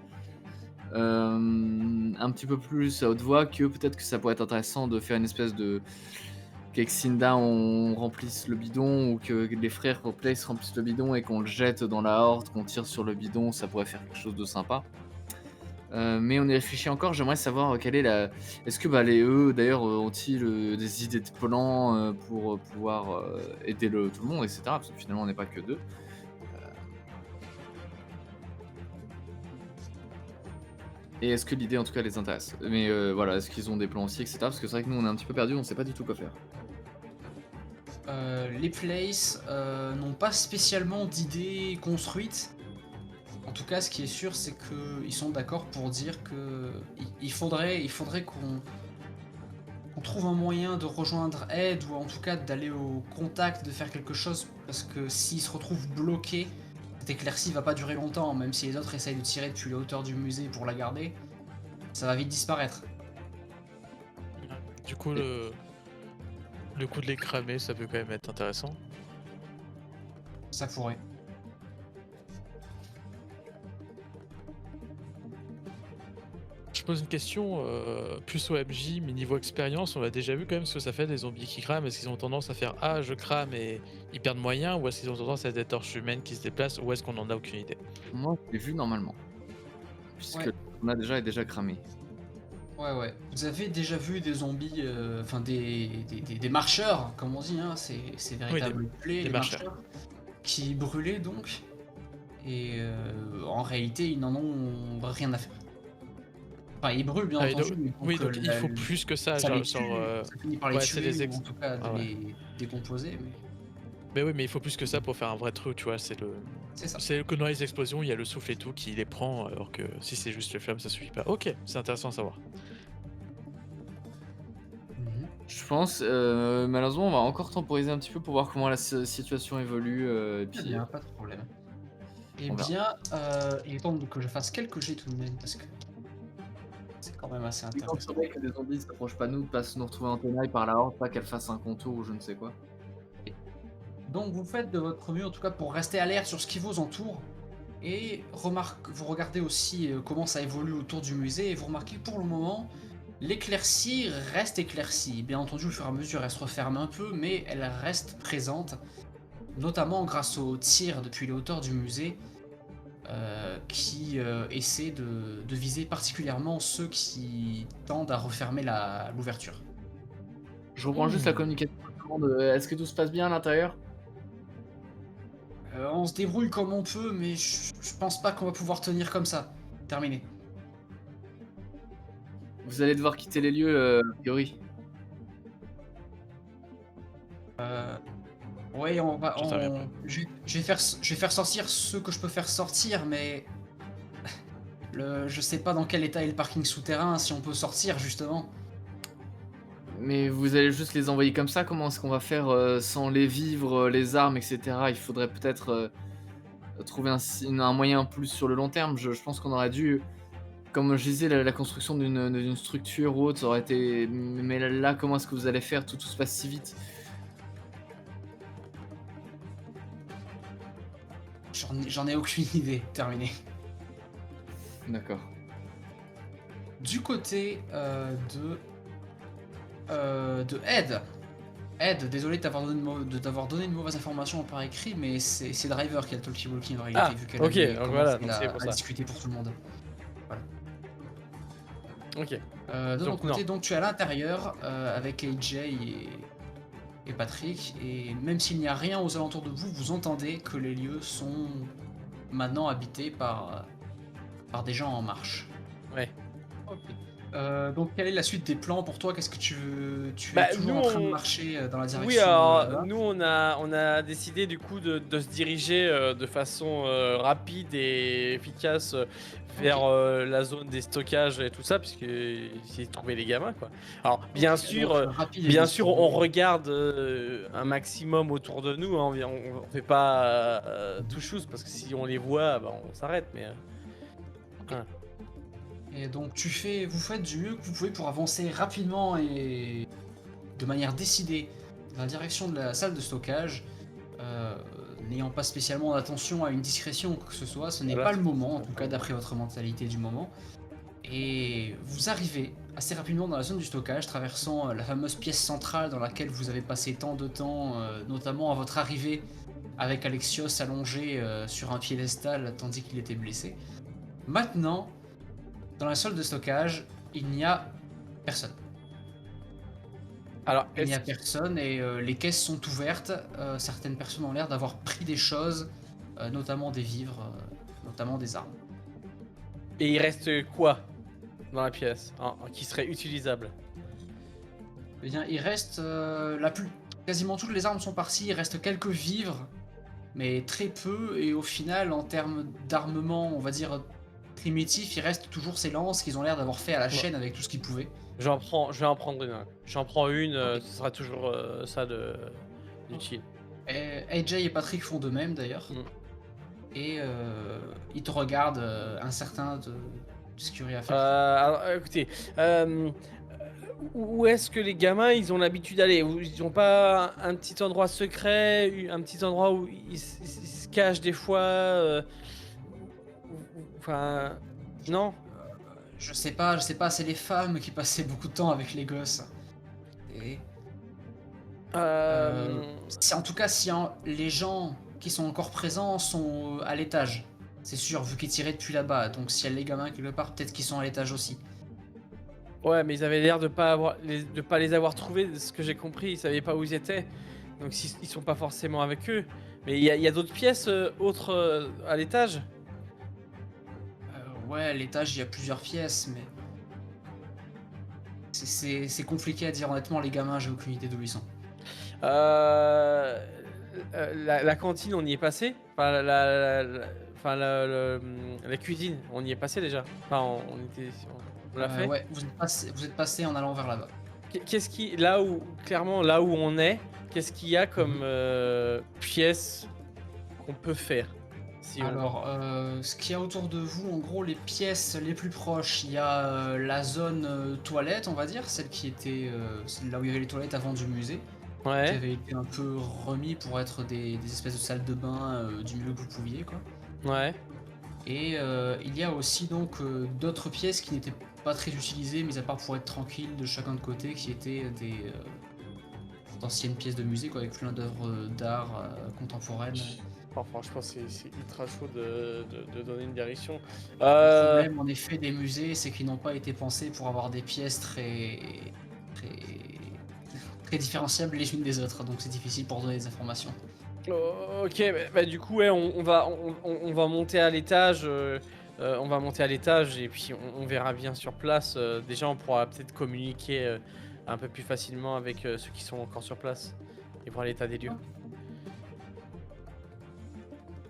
Un petit peu plus à haute voix, que peut-être que ça pourrait être intéressant de faire une espèce de... qu'avec Cinda on remplisse le bidon, ou que les frères Place remplissent le bidon et qu'on le jette dans la horde, qu'on tire sur le bidon, ça pourrait faire quelque chose de sympa. Mais on y réfléchit encore, j'aimerais savoir quelle est la... Est-ce que les eux d'ailleurs ont-ils des idées de plans pour pouvoir aider tout le monde, etc. Parce que finalement on n'est pas que deux. Et est-ce que l'idée en tout cas les intéresse? Mais voilà, est-ce qu'ils ont des plans aussi, etc. Parce que c'est vrai que nous on est un petit peu perdus, on sait pas du tout quoi faire. Les Place n'ont pas spécialement d'idées construites. En tout cas, ce qui est sûr, c'est qu'ils sont d'accord pour dire que il faudrait qu'on trouve un moyen de rejoindre Ed, ou en tout cas d'aller au contact, de faire quelque chose, parce que s'ils se retrouvent bloqués, cette éclaircie va pas durer longtemps, même si les autres essayent de tirer depuis les hauteurs du musée pour la garder, ça va vite disparaître. Du coup, le coup de les cramer, ça peut quand même être intéressant. Ça pourrait. Je pose une question plus au MJ, mais niveau expérience, on a déjà vu quand même ce que ça fait des zombies qui crament. Est-ce qu'ils ont tendance à faire ah je crame et ils perdent moyen, ou est-ce qu'ils ont tendance à être des torches humaines qui se déplacent, ou est-ce qu'on en a aucune idée? Moi je l'ai vu normalement. Puisque Ouais. on a déjà cramé. Ouais. Vous avez déjà vu des zombies, enfin des marcheurs, comme on dit, hein, c'est véritable plaies, des les marcheurs. marcheurs, qui brûlaient donc, et en réalité ils n'en ont rien à faire. Enfin ils brûlent bien Ah, et entendu, donc- mais oui, donc il faut plus que ça, ça les genre, tue, ça finit par les ouais, c'est tuer, les ou en tout cas de Ah ouais. les décomposer, mais Mais oui, mais il faut plus que ça pour faire un vrai truc, tu vois. C'est c'est ça. que dans les explosions, il y a le souffle et tout qui les prend, alors que si c'est juste les flammes, ça suffit pas. Ok, c'est intéressant à savoir. Je pense, malheureusement on va encore temporiser un petit peu pour voir comment la situation évolue. Et Très puis bien, pas de problème. Eh on verra. bien, il est temps que je fasse quelques jets tout de même, parce que c'est quand même assez Quand intéressant. c'est vrai que des zombies s'approchent pas de nous, pas se nous retrouver en tenaille par la horde, pas qu'elle fasse un contour ou je ne sais quoi. Donc vous faites de votre mieux en tout cas pour rester alerte sur ce qui vous entoure, et vous regardez aussi comment ça évolue autour du musée, et vous remarquez que pour le moment l'éclaircie reste éclaircie. Bien entendu au fur et à mesure elle se referme un peu, mais elle reste présente, notamment grâce aux tirs depuis les hauteurs du musée qui essaient de viser particulièrement ceux qui tendent à refermer l'ouverture. Je reprends juste la communication. Est-ce que tout se passe bien à l'intérieur? On se débrouille comme on peut, mais je pense pas qu'on va pouvoir tenir comme ça. Terminé. Vous allez devoir quitter les lieux, a priori. Ouais, J'entends bien, ouais. je vais faire sortir ce que je peux faire sortir, mais je sais pas dans quel état est le parking souterrain, si on peut sortir justement. Mais vous allez juste les envoyer comme ça? Comment est-ce qu'on va faire sans les vivres, les armes, etc. Il faudrait peut-être trouver un moyen plus sur le long terme. Je pense qu'on aurait dû, comme je disais, la construction d'une structure ou autre, ça aurait été. Mais là, comment est-ce que vous allez faire? Tout se passe si vite. J'en ai aucune idée. Terminé. D'accord. Du côté de Ed. Ed, désolé de t'avoir donné une mauvaise information par écrit, mais c'est Driver qui a le talkie-walkie en réalité, Ah, vu qu'elle ok, avait donc commencé voilà, donc c'est pour à ça. discuter pour tout le monde. Ok. De ton Donc, côté, non. donc tu es à l'intérieur avec AJ et Patrick, et même s'il n'y a rien aux alentours de vous, vous entendez que les lieux sont maintenant habités par des gens en marche. Ouais. Ok. Donc quelle est la suite des plans pour toi? Qu'est-ce que tu veux? Tu es Bah, toujours nous, en train de on- marcher dans la direction Oui, alors là-bas? nous on a décidé du coup de se diriger de façon rapide et efficace vers la zone des stockages et tout ça, puisque essayer de trouver les gamins quoi. Alors bien Ok, sûr, donc, rapide et bien décidé. sûr on regarde un maximum autour de nous, hein, on fait pas tout chose parce que si on les voit, bah, on s'arrête. Mais Et donc vous faites du mieux que vous pouvez pour avancer rapidement et de manière décidée dans la direction de la salle de stockage, n'ayant pas spécialement d'attention à une discrétion ou quoi que ce soit. Ce n'est Voilà. pas le moment, en tout cas d'après votre mentalité du moment. Et vous arrivez assez rapidement dans la zone du stockage, traversant la fameuse pièce centrale dans laquelle vous avez passé tant de temps, notamment à votre arrivée avec Alexios allongé sur un piédestal tandis qu'il était blessé. Maintenant, dans la salle de stockage, il n'y a personne. alors Il n'y a est-ce- personne et les caisses sont ouvertes. Certaines personnes ont l'air d'avoir pris des choses, notamment des vivres, notamment des armes. et il reste quoi dans la pièce qui serait utilisable? Eh bien, il reste quasiment toutes les armes sont parties. Il reste quelques vivres, mais très peu. Et au final, en termes d'armement, on va dire primitif, il reste toujours ces lances qu'ils ont l'air d'avoir fait à la chaîne avec tout ce qu'ils pouvaient. Je vais en prendre une. J'en prends une, ce sera toujours ça d'utile. Et AJ et Patrick font de même d'ailleurs. Mm. Et ils te regardent incertains de ce qu'il y aurait à faire. Alors, écoutez, où est-ce que les gamins ils ont l'habitude d'aller? Ils ont pas un petit endroit secret, un petit endroit où ils se cachent des fois Enfin, non. Je sais pas, c'est les femmes qui passaient beaucoup de temps avec les gosses. Et en tout cas, si les gens qui sont encore présents sont à l'étage, c'est sûr, vu qu'ils tiraient depuis là-bas. Donc s'il y a les gamins quelque part, peut-être qu'ils sont à l'étage aussi. Ouais, mais ils avaient l'air de pas les avoir trouvés, de ce que j'ai compris. Ils savaient pas où ils étaient. Donc ils sont pas forcément avec eux. Mais il y a d'autres pièces autres à l'étage. Ouais, à l'étage, il y a plusieurs pièces, mais c'est compliqué à dire honnêtement. Les gamins, j'ai aucune idée d'où ils sont. La cantine, on y est passé. Enfin, la cuisine, on y est passé déjà. Enfin, on l'a fait. Ouais, vous êtes passé en allant vers là-bas. Qu'est-ce qui, là où on est, qu'est-ce qu'il y a comme pièces qu'on peut faire si on- Alors, ce qu'il y a autour de vous, en gros, les pièces les plus proches, il y a la zone toilette, on va dire, celle qui était là où il y avait les toilettes avant du musée, qui Ouais. avait été un peu remis pour être des espèces de salles de bain du mieux que vous pouviez, quoi. Ouais. Et il y a aussi donc d'autres pièces qui n'étaient pas très utilisées, mis à part pour être tranquille de chacun de côté, qui étaient d'anciennes pièces de musée, quoi, avec plein d'œuvres d'art contemporaines. Enfin, franchement, c'est ultra chaud de donner une direction. Le problème en effet des musées, c'est qu'ils n'ont pas été pensés pour avoir des pièces très différenciables les unes des autres, donc c'est difficile pour donner des informations. Ok, bah, du coup, ouais, on va monter à l'étage. On va monter à l'étage et puis on verra bien sur place. Déjà, on pourra peut-être communiquer un peu plus facilement avec ceux qui sont encore sur place et voir l'état des lieux.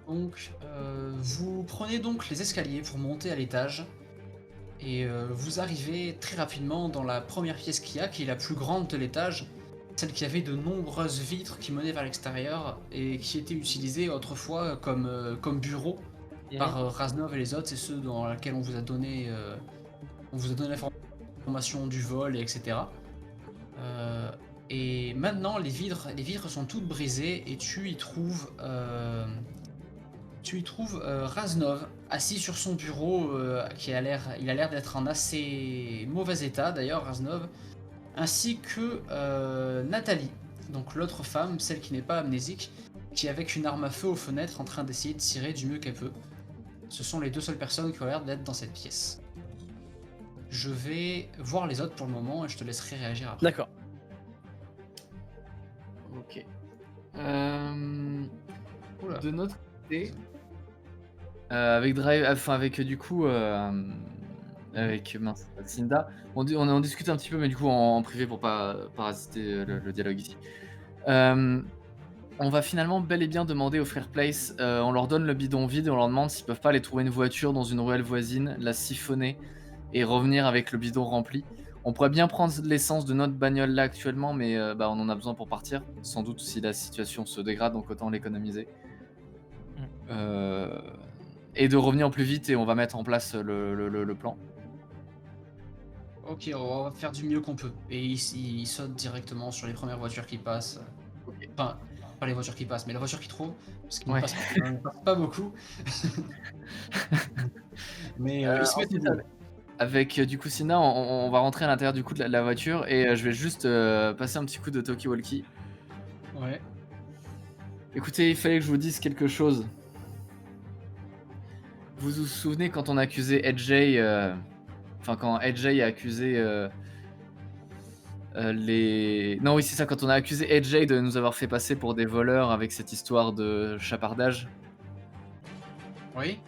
Donc vous prenez donc les escaliers pour monter à l'étage et vous arrivez très rapidement dans la première pièce qu'il y a, qui est la plus grande de l'étage, celle qui avait de nombreuses vitres qui menaient vers l'extérieur et qui étaient utilisées autrefois comme bureau par Raznov et les autres. C'est ceux dans lesquels on vous a donné On vous a donné l'information du vol, et etc. Et maintenant, les vitres sont toutes brisées et tu y trouves Raznov assis sur son bureau, il a l'air d'être en assez mauvais état d'ailleurs, Raznov, ainsi que Nathalie, donc l'autre femme, celle qui n'est pas amnésique, qui est avec une arme à feu aux fenêtres en train d'essayer de tirer du mieux qu'elle peut. Ce sont les deux seules personnes qui ont l'air d'être dans cette pièce. Je vais voir les autres pour le moment et je te laisserai réagir après. D'accord. Ok. Oula. De notre côté, avec Drive, enfin avec du coup, avec Cinda, on en discute un petit peu, mais du coup en privé pour pas parasiter le dialogue ici. On va finalement bel et bien demander aux frères Place, on leur donne le bidon vide et on leur demande s'ils peuvent pas aller trouver une voiture dans une ruelle voisine, la siphonner et revenir avec le bidon rempli. On pourrait bien prendre l'essence de notre bagnole là actuellement, mais on en a besoin pour partir. Sans doute si la situation se dégrade, donc autant l'économiser. Et de revenir plus vite et on va mettre en place le plan. Ok, on va faire du mieux qu'on peut. Et il saute directement sur les premières voitures qui passent. Ok. Enfin, pas les voitures qui passent, mais la voiture qui trouve. Parce qu'il Ouais. ne passe pas beaucoup. Mais il se met ensuite, tout avec du coup Sina, on va rentrer à l'intérieur du coup de la voiture et je vais juste passer un petit coup de talkie-walkie. Ouais. Écoutez, il fallait que je vous dise quelque chose. Vous vous souvenez quand on a accusé AJ, enfin quand AJ a accusé les... Non oui c'est ça, quand on a accusé AJ de nous avoir fait passer pour des voleurs avec cette histoire de chapardage. Oui.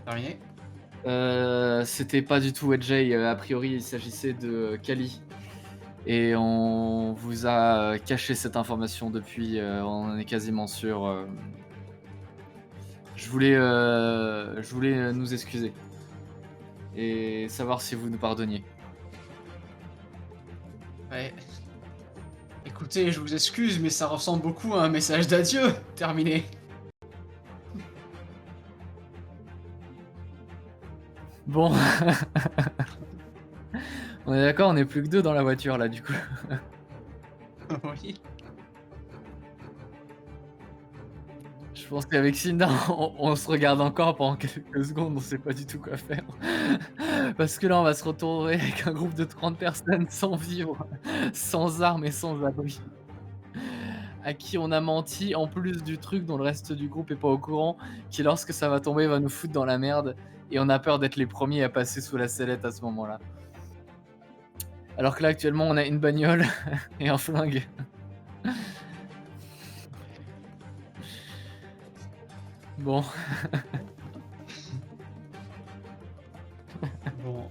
Terminé. C'était pas du tout AJ, a priori il s'agissait de Kali. Et on vous a caché cette information depuis, on en est quasiment sûr. Je voulais nous excuser et savoir si vous nous pardonniez. Ouais. Écoutez, je vous excuse, mais ça ressemble beaucoup à un message d'adieu. Terminé. Bon, on est d'accord, on est plus que deux dans la voiture là du coup. Oui. Je pense qu'avec Cinda, on se regarde encore pendant quelques secondes, on sait pas du tout quoi faire. Parce que là, on va se retrouver avec un groupe de 30 personnes sans vivre, sans armes et sans abri. À qui on a menti, en plus du truc dont le reste du groupe est pas au courant, qui lorsque ça va tomber va nous foutre dans la merde, et on a peur d'être les premiers à passer sous la sellette à ce moment-là. Alors que là, actuellement, on a une bagnole et un flingue. Bon. Bon.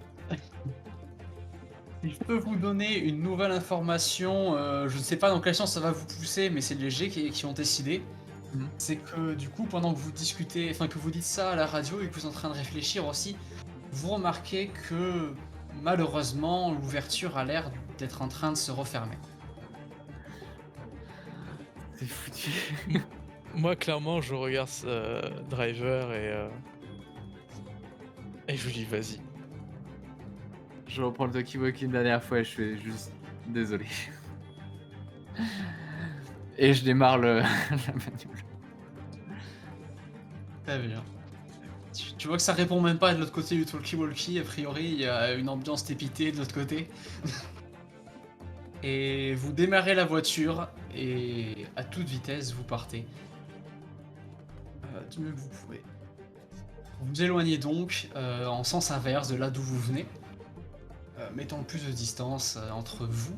Je peux vous donner une nouvelle information, je ne sais pas dans quel sens ça va vous pousser, mais c'est les G qui ont décidé. Mhm. C'est que du coup, pendant que vous discutez, enfin que vous dites ça à la radio et que vous êtes en train de réfléchir aussi, vous remarquez que malheureusement, l'ouverture a l'air d'être en train de se refermer. C'est foutu. Moi, clairement, je regarde Driver et je lui dis vas-y. Je reprends le talkie-walkie une dernière fois et je fais juste désolé. Et je démarre la bagnole. Très bien. Tu vois que ça répond même pas de l'autre côté du talkie-walkie, a priori il y a une ambiance dépitée de l'autre côté. Et vous démarrez la voiture et à toute vitesse vous partez. Du mieux que vous pouvez. Vous vous éloignez donc en sens inverse de là d'où vous venez, mettant le plus de distance entre vous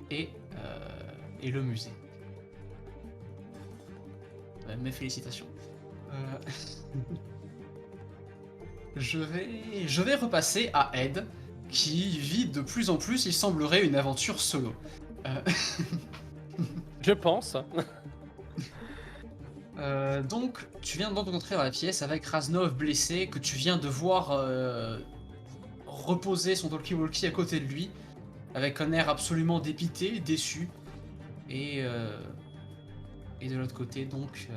et le musée. Mes félicitations. Je vais repasser à Ed, qui vit de plus en plus, il semblerait, une aventure solo. Je pense. Donc, tu viens d'entrer dans la pièce avec Raznov blessé, que tu viens de voir reposer son talkie-walkie à côté de lui, avec un air absolument dépité, déçu. Et de l'autre côté, donc,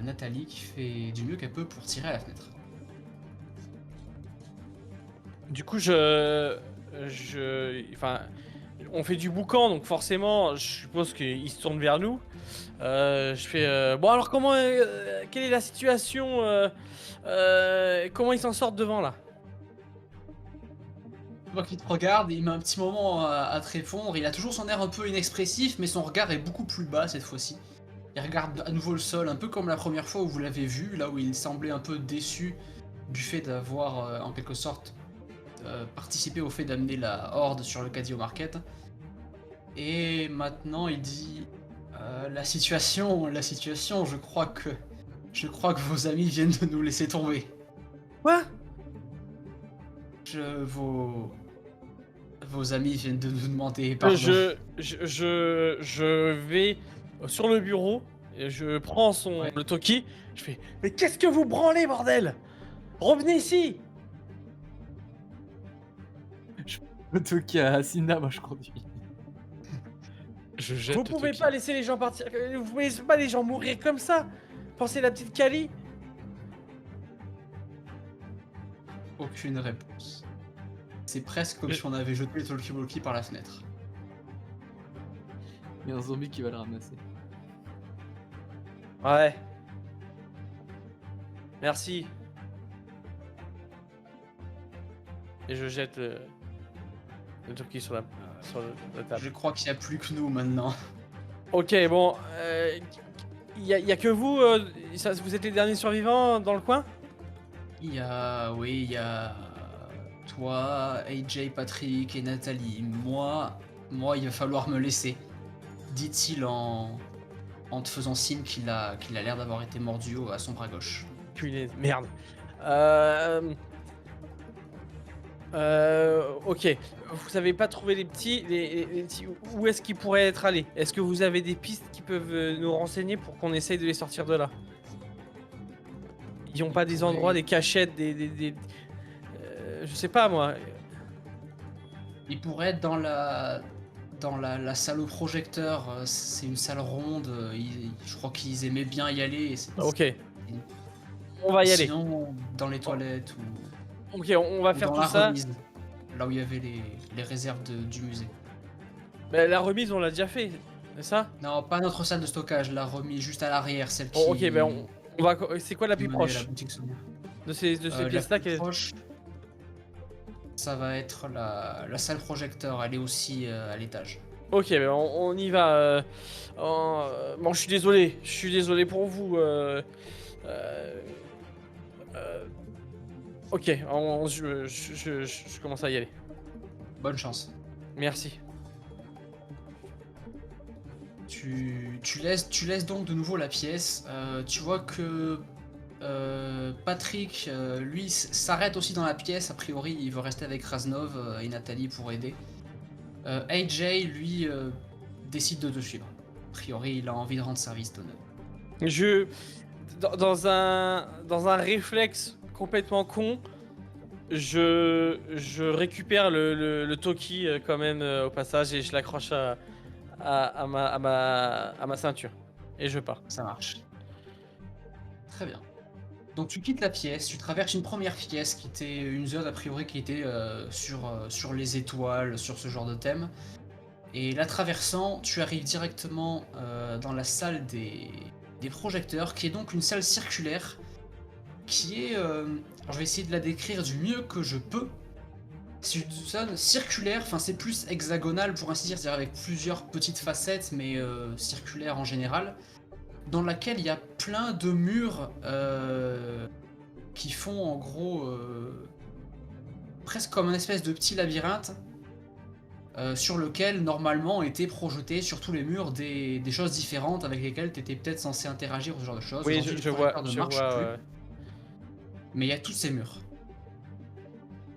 Nathalie qui fait du mieux qu'elle peut pour tirer à la fenêtre. Du coup, enfin, on fait du boucan, donc forcément, je suppose qu'il se tourne vers nous. Je fais, bon alors comment, quelle est la situation, comment ils s'en sortent devant là? Je vois qu'il te regarde, et il met un petit moment à te répondre. Il a toujours son air un peu inexpressif, mais son regard est beaucoup plus bas cette fois-ci. Il regarde à nouveau le sol, un peu comme la première fois où vous l'avez vu, là où il semblait un peu déçu du fait d'avoir, en quelque sorte, participé au fait d'amener la horde sur le Cadio Market. Et maintenant, il dit la situation, je crois que vos amis viennent de nous laisser tomber. Quoi? Vos amis viennent de nous demander pardon. Je vais sur le bureau, et je prends le Toki, je fais, mais qu'est-ce que vous branlez, bordel? Revenez ici! Le Toki à Cinda, moi je conduis. Je jette Vous le pouvez Toki. pas laisser les gens partir, vous pouvez pas les gens mourir comme ça! Pensez à la petite Kali! Aucune réponse. C'est presque comme Mais- si on avait jeté le talkie-walkie par la fenêtre. Il y a un zombie qui va le ramasser. Ouais. Merci. Et je jette le Toki sur la table. Je crois qu'il n'y a plus que nous maintenant. Ok, bon, y a que vous, vous êtes les derniers survivants dans le coin? Il y a toi, AJ, Patrick et Nathalie. Moi, il va falloir me laisser. Dit-il en te faisant signe qu'il a l'air d'avoir été mordu à son bras gauche. Punaise, merde. Ok. Vous avez pas trouvé les petits, les petits. Où est-ce qu'ils pourraient être allés? Est-ce que vous avez des pistes qui peuvent nous renseigner pour qu'on essaye de les sortir de là? Ils ont pas des endroits, des cachettes, je sais pas moi. Il pourrait être dans la salle au projecteur. C'est une salle ronde. Je crois qu'ils aimaient bien y aller. Et Ok. On va y aller. Sinon, dans les toilettes ou Ok, on va faire dans tout la ça. remise, là où il y avait les réserves du musée. Mais la remise, on l'a déjà fait, c'est ça? Non, pas notre salle de stockage, la remise juste à l'arrière, celle qui. Oh, ok, ben on va. C'est quoi la plus qui menait à proche la boutique souvenir. de ces La pièces-là? plus proche, ça va être la salle projecteur. Elle est aussi à l'étage. Ok, ben on y va. Bon, je suis désolé pour vous. Ok, je commence à y aller. Bonne chance. Merci. Tu laisses donc de nouveau la pièce. Tu vois que Patrick, lui, s'arrête aussi dans la pièce. A priori, il veut rester avec Raznov et Nathalie pour aider. AJ, lui, décide de te suivre. A priori, il a envie de rendre service d'honneur. Dans un réflexe complètement con, je récupère le Toki quand même au passage et je l'accroche à ma ceinture. Et je pars. Ça marche. Très bien. Donc tu quittes la pièce, tu traverses une première pièce qui était une zone a priori qui était sur les étoiles, sur ce genre de thème. Et la traversant, tu arrives directement dans la salle des projecteurs, qui est donc une salle circulaire, qui est... alors je vais essayer de la décrire du mieux que je peux. C'est une zone circulaire, enfin c'est plus hexagonal pour ainsi dire, c'est-à-dire avec plusieurs petites facettes, mais circulaire en général, dans laquelle il y a plein de murs qui font en gros presque comme un espèce de petit labyrinthe sur lequel normalement étaient projetés sur tous les murs des choses différentes avec lesquelles tu étais peut-être censé interagir ou ce genre de choses. Oui, Aujourd'hui, je le vois, projecteur ne marche plus, ouais. mais il y a tous ces murs.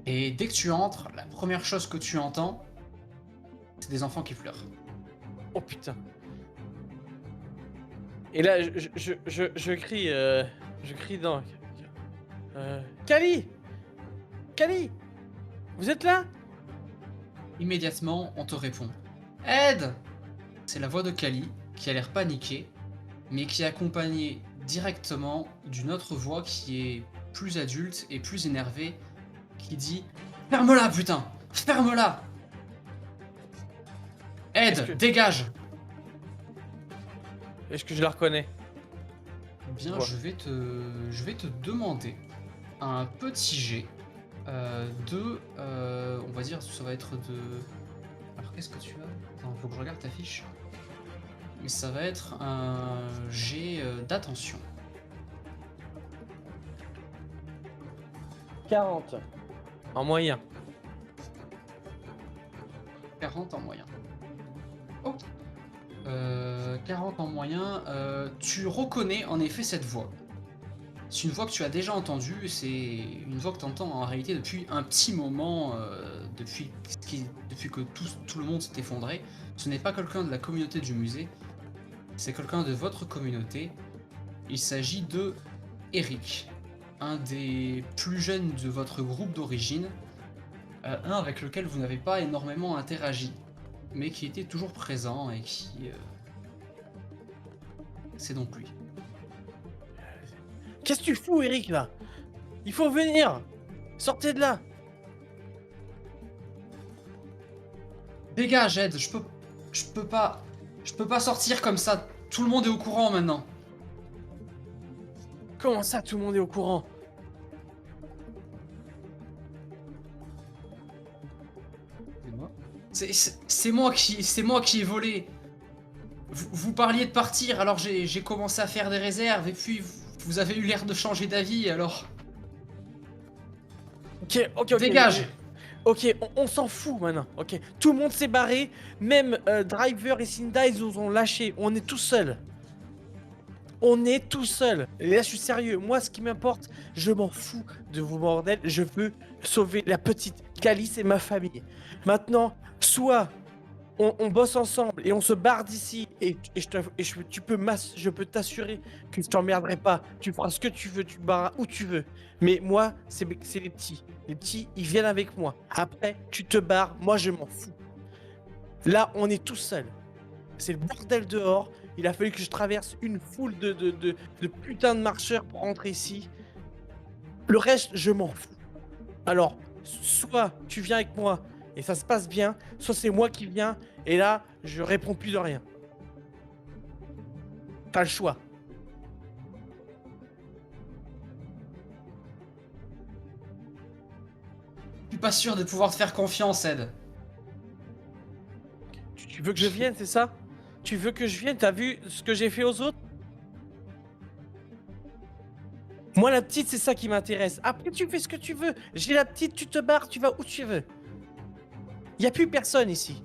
Et dès que tu entres, la première chose que tu entends, c'est des enfants qui pleurent. Oh putain. Et là, je crie dans... Kali! Kali! Vous êtes là? Immédiatement, on te répond. Aide! C'est la voix de Kali, qui a l'air paniquée, mais qui est accompagnée directement d'une autre voix qui est plus adulte et plus énervée, qui dit Ferme-la, putain! Ferme-la! Est-ce Ed, que- dégage! Est-ce que je la reconnais? Bien, Ouais. je vais te demander un petit jet on va dire, ça va être de... Alors, qu'est-ce que tu as? Attends, faut que je regarde ta fiche. Mais ça va être un jet d'attention. 40. En moyen. 40 en moyen. Ok. 40 en moyen. Tu reconnais en effet cette voix. C'est une voix que tu as déjà entendue. C'est une voix que tu entends en réalité depuis un petit moment. Depuis que tout le monde s'est effondré. Ce n'est pas quelqu'un de la communauté du musée. C'est quelqu'un de votre communauté. Il s'agit de Eric. Un des plus jeunes de votre groupe d'origine. Un avec lequel vous n'avez pas énormément interagi, mais qui était toujours présent et qui... C'est donc lui. Qu'est-ce que tu fous, Eric, là? Il faut venir! Sortez de là! Dégage, Ed, je peux pas sortir comme ça. Tout le monde est au courant maintenant. Comment ça, tout le monde est au courant? C'est moi qui ai volé. Vous parliez de partir, alors j'ai commencé à faire des réserves, et puis vous avez eu l'air de changer d'avis, alors... Ok. Dégage. Ok, on s'en fout maintenant. Ok, tout le monde s'est barré. Même Driver et Cinda, ils nous ont lâchés. On est tout seul. On est tout seul. Et là, je suis sérieux. Moi, ce qui m'importe, je m'en fous de vos bordels. Je veux sauver la petite Calice et ma famille. Maintenant, soit on bosse ensemble et on se barre d'ici et je peux t'assurer que je t'emmerderai pas. Tu feras ce que tu veux, tu te barres où tu veux. Mais moi, c'est les petits. Les petits, ils viennent avec moi. Après, tu te barres, moi je m'en fous. Là, on est tout seul. C'est le bordel dehors. Il a fallu que je traverse une foule de putains de marcheurs pour rentrer ici. Le reste, je m'en fous. Alors, soit tu viens avec moi et ça se passe bien, soit c'est moi qui viens et là, je réponds plus de rien. T'as le choix. Je suis pas sûr de pouvoir te faire confiance, Ed. Tu veux que je vienne, c'est ça? Tu veux que je vienne? T'as vu ce que j'ai fait aux autres? Moi, la petite, c'est ça qui m'intéresse. Après, tu fais ce que tu veux. J'ai la petite, tu te barres, tu vas où tu veux. Y a plus personne ici.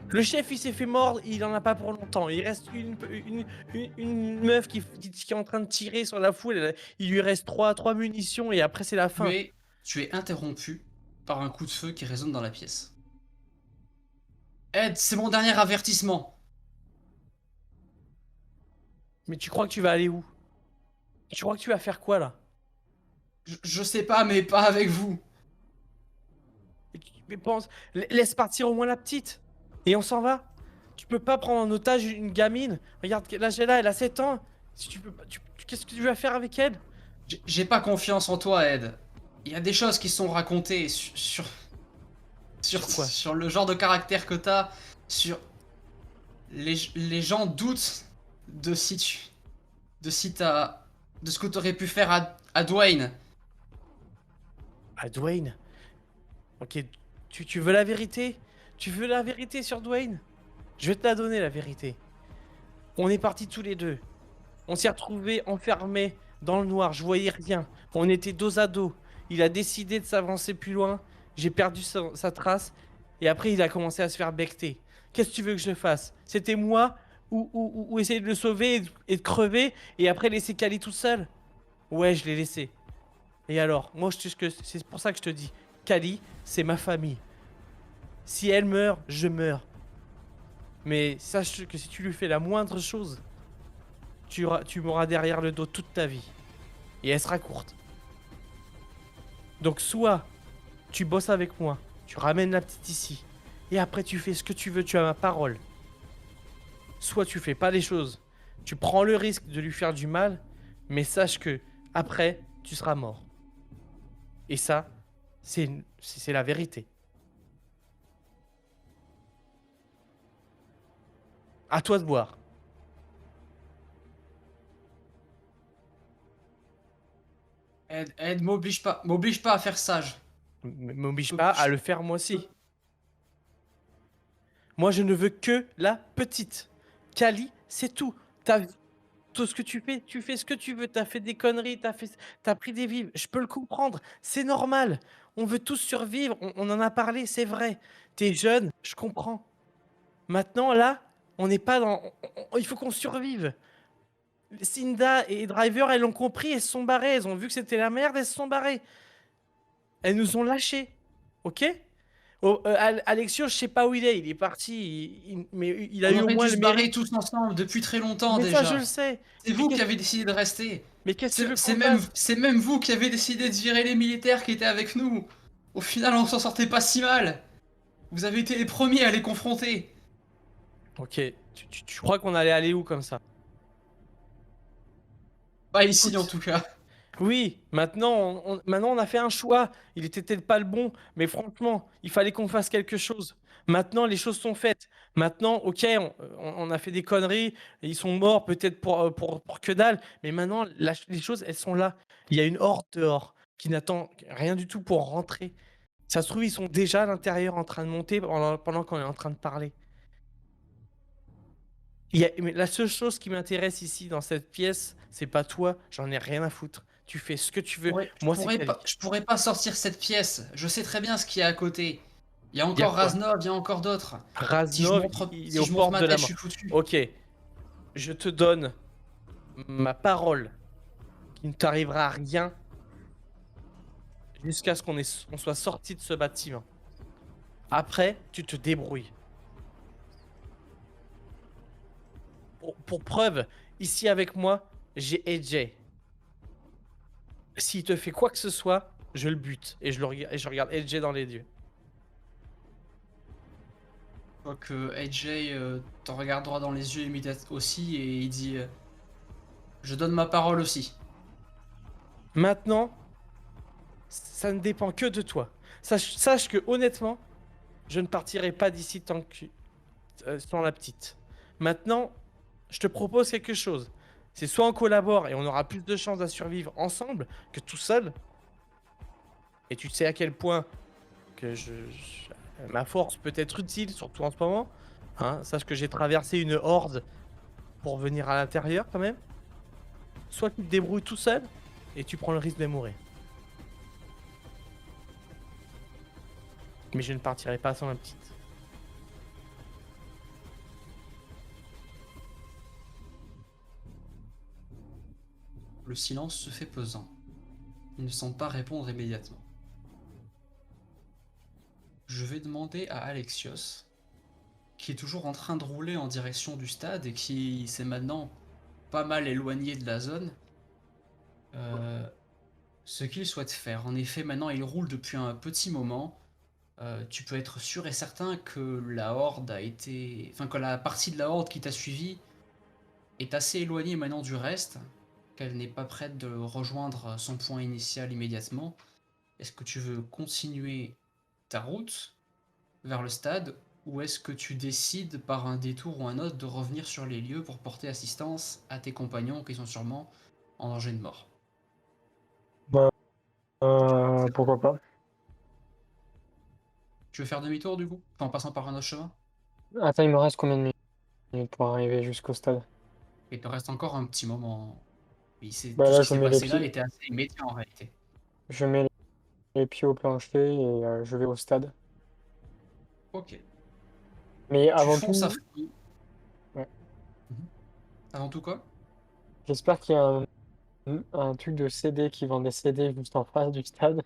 Le chef, il s'est fait mordre, il en a pas pour longtemps. Il reste une meuf qui est en train de tirer sur la foule. Il lui reste 3 munitions et après, c'est la fin. Mais tu es interrompu par un coup de feu qui résonne dans la pièce. Ed, c'est mon dernier avertissement. Mais tu crois que tu vas aller où? Tu crois que tu vas faire quoi, là? Je sais pas, mais pas avec vous. Mais pense, laisse partir au moins la petite. Et on s'en va. Tu peux pas prendre en otage une gamine. Regarde, là, elle a 7 ans. Si tu peux pas, qu'est-ce que tu vas faire avec elle? J'ai pas confiance en toi, Ed. Il y a des choses qui sont racontées sur quoi? sur le genre de caractère que t'as. Sur les gens doutent de de ce que t'aurais pu faire à Dwayne. Ah, Dwayne. Ok, tu veux la vérité? Tu veux la vérité sur Dwayne? Je vais te la donner, la vérité. On est partis tous les deux. On s'est retrouvés enfermés dans le noir. Je voyais rien. On était dos à dos. Il a décidé de s'avancer plus loin. J'ai perdu sa trace. Et après, il a commencé à se faire becter. Qu'est-ce que tu veux que je fasse? C'était moi ou essayer de le sauver et de crever et après laisser Cali tout seul? Ouais, je l'ai laissé. Et alors, moi, c'est pour ça que je te dis, Cali, c'est ma famille. Si elle meurt, je meurs. Mais sache que si tu lui fais la moindre chose, tu m'auras derrière le dos toute ta vie. Et elle sera courte. Donc soit tu bosses avec moi, tu ramènes la petite ici, et après tu fais ce que tu veux, tu as ma parole. Soit tu fais pas les choses, tu prends le risque de lui faire du mal, mais sache que après tu seras mort. Et ça, C'est la vérité. À toi de boire. Ed, m'oblige pas à faire sage. M'oblige pas à le faire moi aussi. Moi, je ne veux que la petite. Kali, c'est tout. T'as tout ce que tu fais ce que tu veux. T'as fait des conneries, t'as pris des vives. Je peux le comprendre. C'est normal. On veut tous survivre. On en a parlé, c'est vrai. T'es jeune, je comprends. Maintenant, là, on n'est pas dans. Il faut qu'on survive. Cinda et Driver, elles l'ont compris, elles se sont barrées. Elles ont vu que c'était la merde, elles se sont barrées. Elles nous ont lâchés. Ok? Oh, Alexio, je sais pas où il est parti, mais il a On eu au aurait moins dû le se barrer mérite. tous ensemble depuis très longtemps Mais ça, je le déjà. sais. C'est Mais vous qui avez décidé de rester. qu'est-ce que tu veux C'est qu'on même, fasse? c'est même vous qui avez décidé de virer les militaires qui étaient avec nous. Au final, on s'en sortait pas si mal. Vous avez été les premiers à les confronter. Ok, tu crois qu'on allait aller où comme ça? Pas ici en Écoute, tout cas. oui, maintenant on a fait un choix. Il était peut-être pas le bon, mais franchement, il fallait qu'on fasse quelque chose. Maintenant, les choses sont faites. Maintenant, ok, on a fait des conneries, ils sont morts peut-être pour que dalle, mais maintenant, les choses, elles sont là. Il y a une horde dehors qui n'attend rien du tout pour rentrer. Ça se trouve, ils sont déjà à l'intérieur en train de monter pendant qu'on est en train de parler. Mais la seule chose qui m'intéresse ici dans cette pièce, c'est pas toi, j'en ai rien à foutre. Tu fais ce que tu veux. Moi, c'est Kali. Je pourrais pas sortir cette pièce. Je sais très bien ce qu'il y a à côté. Il y a Il y a encore quoi? Raznov, il y a encore d'autres. Raznov, il est Si aux je montre portes ma de la tête, je mort. suis foutu. Ok, je te donne ma parole qu'il ne t'arrivera rien jusqu'à ce on soit sorti de ce bâtiment. Après, tu te débrouilles. Pour preuve, ici avec moi, j'ai AJ. S'il te fait quoi que ce soit, je le bute et je regarde AJ dans les yeux. Je vois que AJ t'en regarde droit dans les yeux immédiatement aussi et il dit je donne ma parole aussi. Maintenant, ça ne dépend que de toi. Sache que honnêtement, je ne partirai pas d'ici tant que sans la petite. Maintenant, je te propose quelque chose. C'est soit on collabore et on aura plus de chances à survivre ensemble que tout seul. Et tu sais à quel point que ma force peut être utile, surtout en ce moment. Hein, sache que j'ai traversé une horde pour venir à l'intérieur quand même. Soit tu te débrouilles tout seul et tu prends le risque de mourir. Mais je ne partirai pas sans la petite. Le silence se fait pesant. Il ne semble pas répondre immédiatement. Je vais demander à Alexios, qui est toujours en train de rouler en direction du stade et qui s'est maintenant pas mal éloigné de la zone, euh, ce qu'il souhaite faire. En effet, maintenant il roule depuis un petit moment. Tu peux être sûr et certain que la horde a été, enfin que la partie de la horde qui t'a suivi est assez éloignée maintenant du reste, qu'elle n'est pas prête de rejoindre son point initial immédiatement. Est-ce que tu veux continuer ta route vers le stade ou est-ce que tu décides par un détour ou un autre de revenir sur les lieux pour porter assistance à tes compagnons qui sont sûrement en danger de mort? Bah, pourquoi pas. Tu veux faire demi-tour du coup? Enfin, en passant par un autre chemin? Attends, il me reste combien de minutes pour arriver jusqu'au stade? Il te reste encore un petit moment. Bah Tout ce là, qui je s'est mets les passé là pieds, était assez immédiat en réalité. je mets les pieds au plancher et je vais au stade. Ok. Mais Tu avant fonces à tout, fond. ouais, Mhm. Avant tout quoi? j'espère qu'il y a un truc de CD qui vend des CD juste en face du stade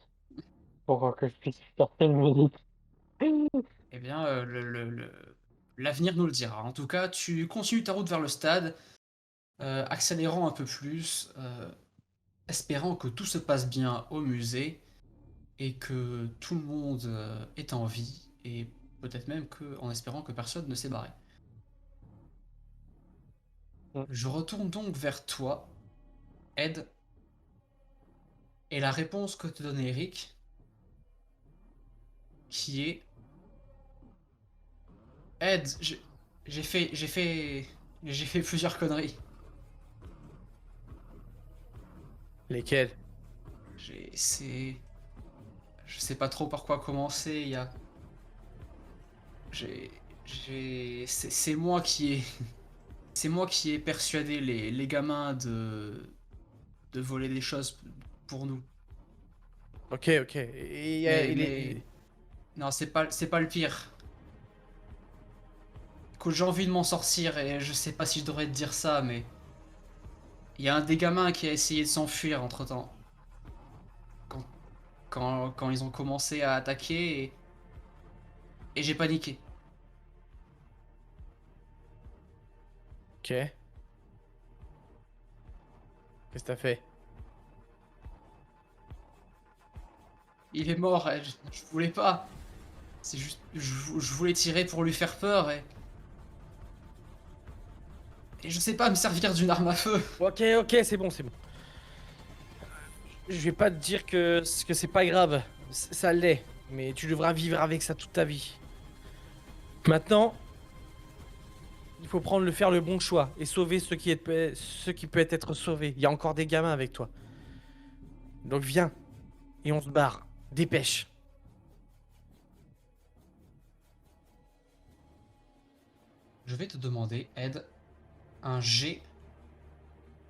pour que je puisse chercher une musique. Eh bien, l'avenir nous le dira. En tout cas, tu continues ta route vers le stade, accélérant un peu plus, espérant que tout se passe bien au musée et que tout le monde est en vie et peut-être même en espérant que personne ne s'est barré. Mm. Je retourne donc vers toi, Ed, et la réponse que te donne Eric qui est Ed, j'ai fait j'ai fait j'ai fait plusieurs conneries. Lesquels? C'est je sais pas trop par quoi commencer, il y a c'est moi qui ai c'est moi qui ai persuadé les gamins de voler des choses pour nous. Ok, ok. Mais non, c'est pas le pire. Écoute, j'ai envie de m'en sortir et je sais pas si je devrais te dire ça, mais il y a un des gamins qui a essayé de s'enfuir entre-temps. Quand, quand ils ont commencé à attaquer et j'ai paniqué. Ok. Qu'est-ce que t'as fait? Il est mort, et je voulais pas. C'est juste, je voulais tirer pour lui faire peur et je sais pas me servir d'une arme à feu. Ok, ok, c'est bon, c'est bon. Je vais pas te dire que c'est pas grave. Ça l'est. Mais tu devras vivre avec ça toute ta vie. Maintenant, il faut faire le bon choix et sauver ce qui peut être sauvé. Il y a encore des gamins avec toi. Donc viens et on se barre. Dépêche. Je vais te demander, Ed, un jet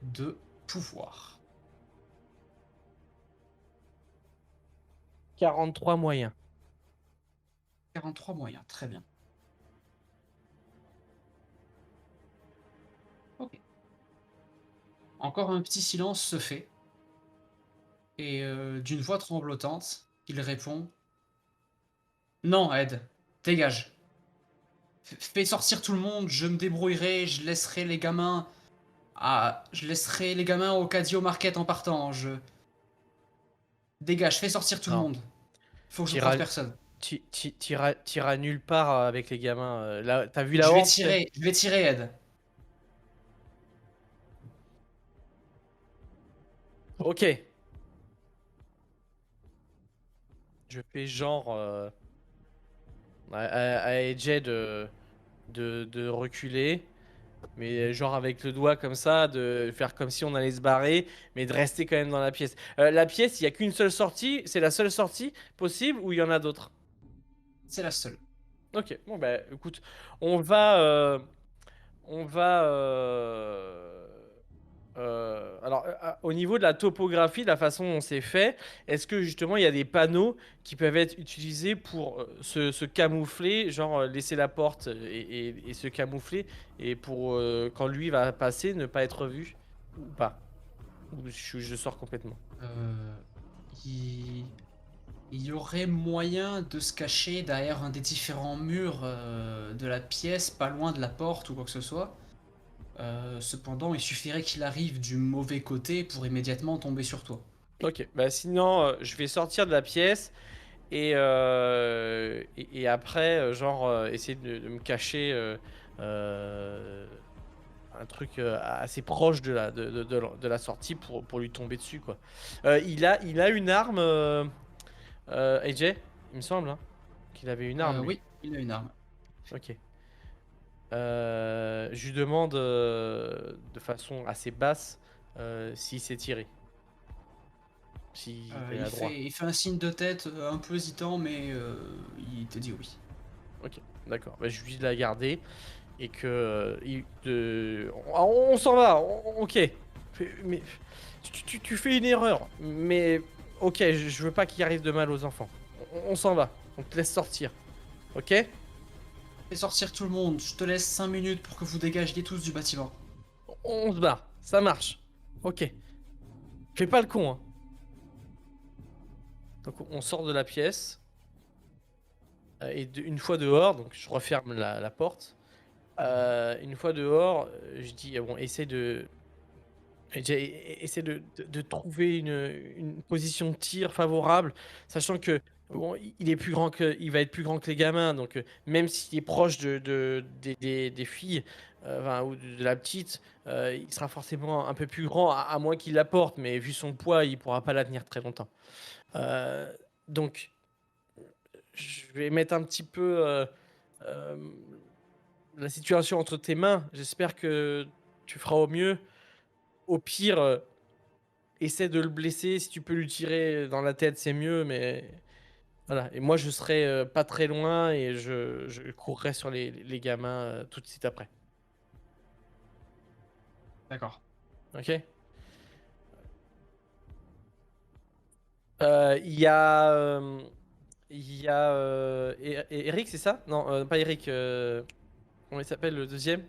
de pouvoir. 43 moyens. 43 moyens, très bien. Ok. Encore un petit silence se fait. Et d'une voix tremblotante, il répond: Non, Ed, dégage. Fais sortir tout le monde, je me débrouillerai, je laisserai les gamins. Je laisserai les gamins au caddie au market en partant. Dégage, fais sortir tout le Non. monde. Faut que je T'iras croise personne. t'iras nulle part avec les gamins. Là, t'as vu la horde? Je vais tirer, Ed. Ok. Je fais genre à AJ de reculer, mais genre avec le doigt comme ça, de faire comme si on allait se barrer, mais de rester quand même dans la pièce. La pièce, il n'y a qu'une seule sortie, c'est la seule sortie possible ou il y en a d'autres? C'est la seule. Ok, bon bah écoute, on va... euh, on va... alors, au niveau de la topographie, de la façon dont c'est fait, est-ce que justement il y a des panneaux qui peuvent être utilisés pour se camoufler, genre laisser la porte et se camoufler, et pour quand lui va passer, ne pas être vu ou pas? Ou je sors complètement. Euh, il... il y aurait moyen de se cacher derrière un des différents murs de la pièce, pas loin de la porte ou quoi que ce soit. Cependant, il suffirait qu'il arrive du mauvais côté pour immédiatement tomber sur toi. Ok, bah sinon je vais sortir de la pièce et après, genre, essayer de me cacher euh, un truc assez proche de la sortie pour lui tomber dessus, quoi. Il a une arme, AJ, il me semble, hein, qu'il avait une arme, lui. Oui, il a une arme. Ok. Je lui demande de façon assez basse s'il s'est tiré. S'il est à droit. Il fait un signe de tête un peu hésitant, mais il te dit oui. Ok, d'accord. Bah, je lui dis de la garder et que on s'en va. Ok. Mais tu fais une erreur. Mais ok, je veux pas qu'il arrive de mal aux enfants. On s'en va. On te laisse sortir. Ok? Fais sortir tout le monde, je te laisse 5 minutes pour que vous dégagiez tous du bâtiment. On se barre. Ça marche. Ok. Fais pas le con, hein. Donc on sort de la pièce. Et une fois dehors, donc je referme la porte. Une fois dehors, je dis bon, essaie de trouver une position de tir favorable, sachant que bon, il va être plus grand que les gamins, donc même s'il est proche des filles, enfin, ou de la petite, il sera forcément un peu plus grand, à moins qu'il la porte, mais vu son poids, il pourra pas la tenir très longtemps. Euh, donc, je vais mettre un petit peu euh, la situation entre tes mains. J'espère que tu feras au mieux. Au pire, essaie de le blesser. Si tu peux lui tirer dans la tête, c'est mieux. Mais voilà. Et moi, je serai pas très loin et je courrai sur les gamins tout de suite après. D'accord. Ok? Il y a. Il y a Eric, c'est ça? Non, pas Eric. Comment il s'appelle le deuxième?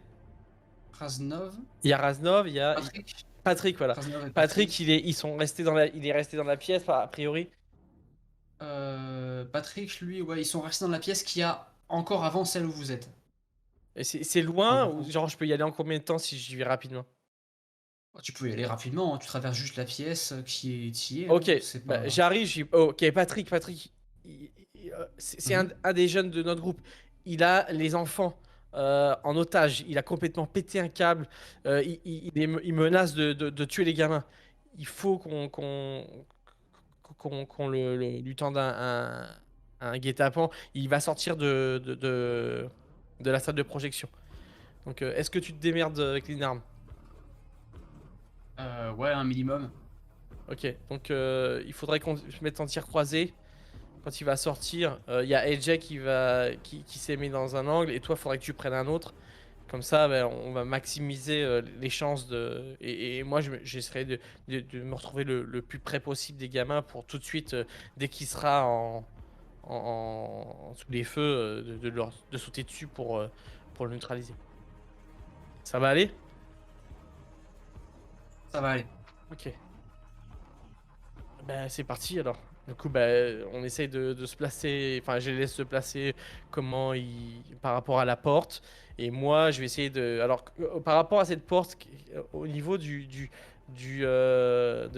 Krasnov, Il y a Raznov, il y a Patrick. Patrick, voilà. Krasnov et Patrick, Patrick. il est resté dans la pièce, a priori. Patrick, lui, ouais, ils sont restés dans la pièce qu'il y a encore avant celle où vous êtes. Et c'est loin ou genre je peux y aller en combien de temps si j'y vais rapidement? Tu peux y aller rapidement, hein, tu traverses juste la pièce qui est, hein, Ok, c'est bah, pas. j'arrive, ok, Patrick, c'est Mhm. un des jeunes de notre groupe. Il a les enfants en otage. Il a complètement pété un câble. Il menace de tuer les gamins. Il faut qu'on lui tende un guet-apens. Il va sortir de la salle de projection. Donc, est-ce que tu te démerdes avec une arme? Ouais, un minimum. Ok, donc il faudrait qu'on se mette en tir croisé. Quand il va sortir, il y a AJ qui s'est mis dans un angle et toi, il faudrait que tu prennes un autre. Comme ça, ben, on va maximiser les chances de. Et moi, j'essaierai de me retrouver le plus près possible des gamins pour tout de suite, dès qu'il sera sous les feux, de sauter dessus pour le neutraliser. Ça va aller? Ça va aller. Ok. Ben, c'est parti alors. Du coup, ben, on essaye de se placer. Enfin, je les laisse se placer par rapport à la porte. Et moi, je vais essayer de. Alors, par rapport à cette porte, au niveau de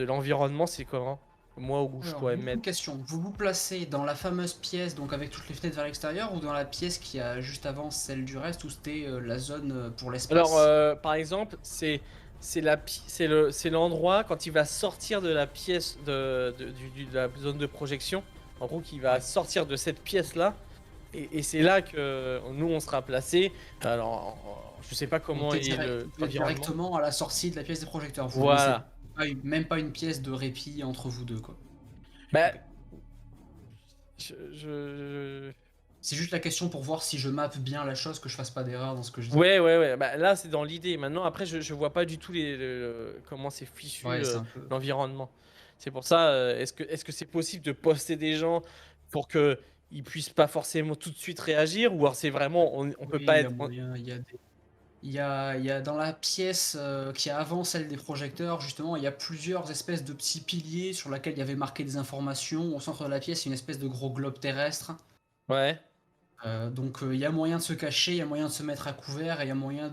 l'environnement, c'est comment? Moi, où je Alors, pourrais me une mettre. question. Vous vous placez dans la fameuse pièce, donc avec toutes les fenêtres vers l'extérieur, ou dans la pièce qui a juste avant celle du reste, où c'était la zone pour Alors, l'espace? par exemple, c'est l'endroit quand il va sortir de la pièce de la zone de projection. En gros, qu'il va Ouais. sortir de cette pièce-là. Et c'est là que nous, on sera placés. Alors, je sais pas Donc comment t'es est l'environnement. directement à la sortie de la pièce des projecteurs. Vous laissez Voilà. même pas une pièce de répit entre vous deux, quoi. Bah, Ok. je- C'est juste la question pour voir si je mappe bien la chose, que je fasse pas d'erreur dans ce que je dis. Ouais. Bah, là, c'est dans l'idée. Maintenant, après, je vois pas du tout comment c'est fichu Ouais, c'est un peu. l'environnement. C'est pour ça, est-ce que c'est possible de poster des gens pour que ils puissent pas forcément tout de suite réagir ou alors c'est vraiment on peut Oui, pas il y a être. moyen. Il y a dans la pièce qui est avant celle des projecteurs, justement, il y a plusieurs espèces de petits piliers sur lesquels il y avait marqué des informations. Au centre de la pièce, il y a une espèce de gros globe terrestre. Ouais. Donc il y a moyen de se cacher, il y a moyen de se mettre à couvert et il y a moyen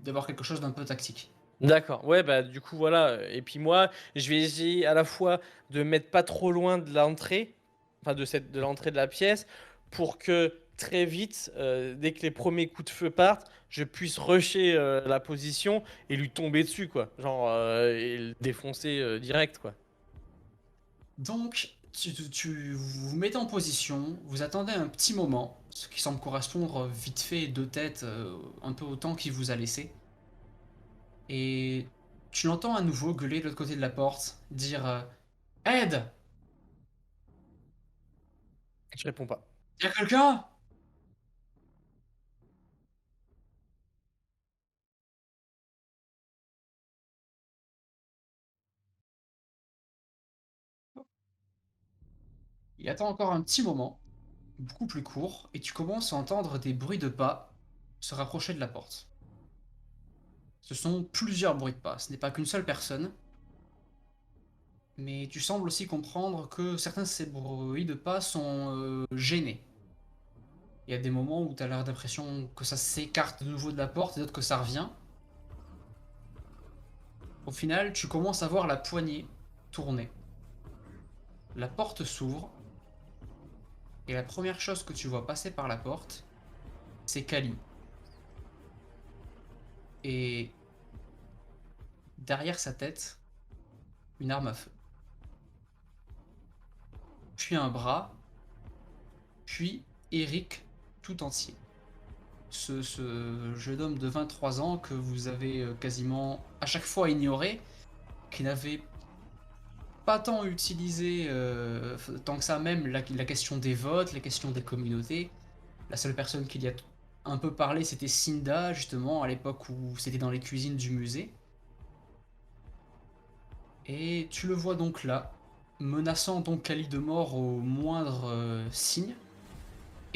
d'avoir quelque chose d'un peu tactique. D'accord, ouais, bah du coup voilà. Et puis moi, je vais essayer à la fois de mettre pas trop loin de l'entrée, enfin de l'entrée de la pièce, pour que très vite, dès que les premiers coups de feu partent, je puisse rusher la position et lui tomber dessus, quoi. Genre, et le défoncer direct, quoi. Donc vous vous mettez en position, vous attendez un petit moment, ce qui semble correspondre vite fait de tête un peu au temps qu'il vous a laissé. Et tu l'entends à nouveau gueuler de l'autre côté de la porte, dire Aide! Je réponds pas. Y'a quelqu'un? Il attend encore un petit moment, beaucoup plus court, et tu commences à entendre des bruits de pas se rapprocher de la porte. Ce sont plusieurs bruits de pas, ce n'est pas qu'une seule personne, mais tu sembles aussi comprendre que certains de ces bruits de pas sont gênés. Il y a des moments où tu as l'air d'impression que ça s'écarte de nouveau de la porte et d'autres que ça revient. Au final, tu commences à voir la poignée tourner. La porte s'ouvre, et la première chose que tu vois passer par la porte, c'est Kali. Et derrière sa tête, une arme à feu. Puis un bras, puis Eric tout entier. Ce jeune homme de 23 ans que vous avez quasiment à chaque fois ignoré, qui n'avait pas tant utilisé tant que ça même la question des votes, la question des communautés. La seule personne qui y a un peu parlé, c'était Cinda, justement, à l'époque où c'était dans les cuisines du musée. Et tu le vois donc là, menaçant donc Kali de mort au moindre signe,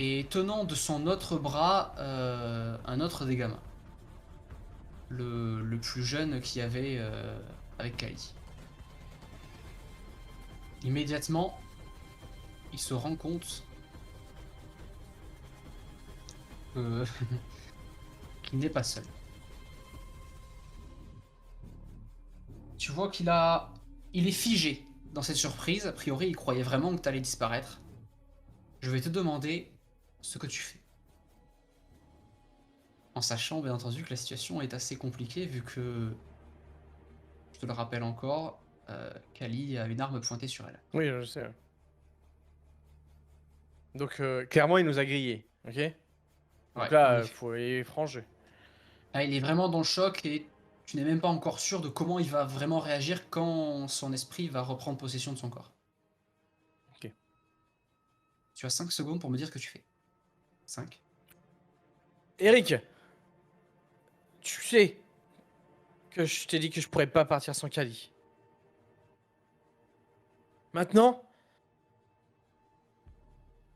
et tenant de son autre bras un autre des gamins. Le plus jeune qu'il y avait avec Kali. Immédiatement, il se rend compte que qu'il n'est pas seul. Tu vois il est figé dans cette surprise. A priori, il croyait vraiment que tu allais disparaître. Je vais te demander ce que tu fais. En sachant, bien entendu, que la situation est assez compliquée, vu que, je te le rappelle encore, Kali a une arme pointée sur elle. Oui, je sais. Donc, clairement, il nous a grillés, ok? Donc Ouais, là, en il effet. faut y franger. Ah, il est vraiment dans le choc et tu n'es même pas encore sûr de comment il va vraiment réagir quand son esprit va reprendre possession de son corps. Ok. Tu as 5 secondes pour me dire ce que tu fais. 5. Eric, tu sais que je t'ai dit que je pourrais pas partir sans Kali. Maintenant,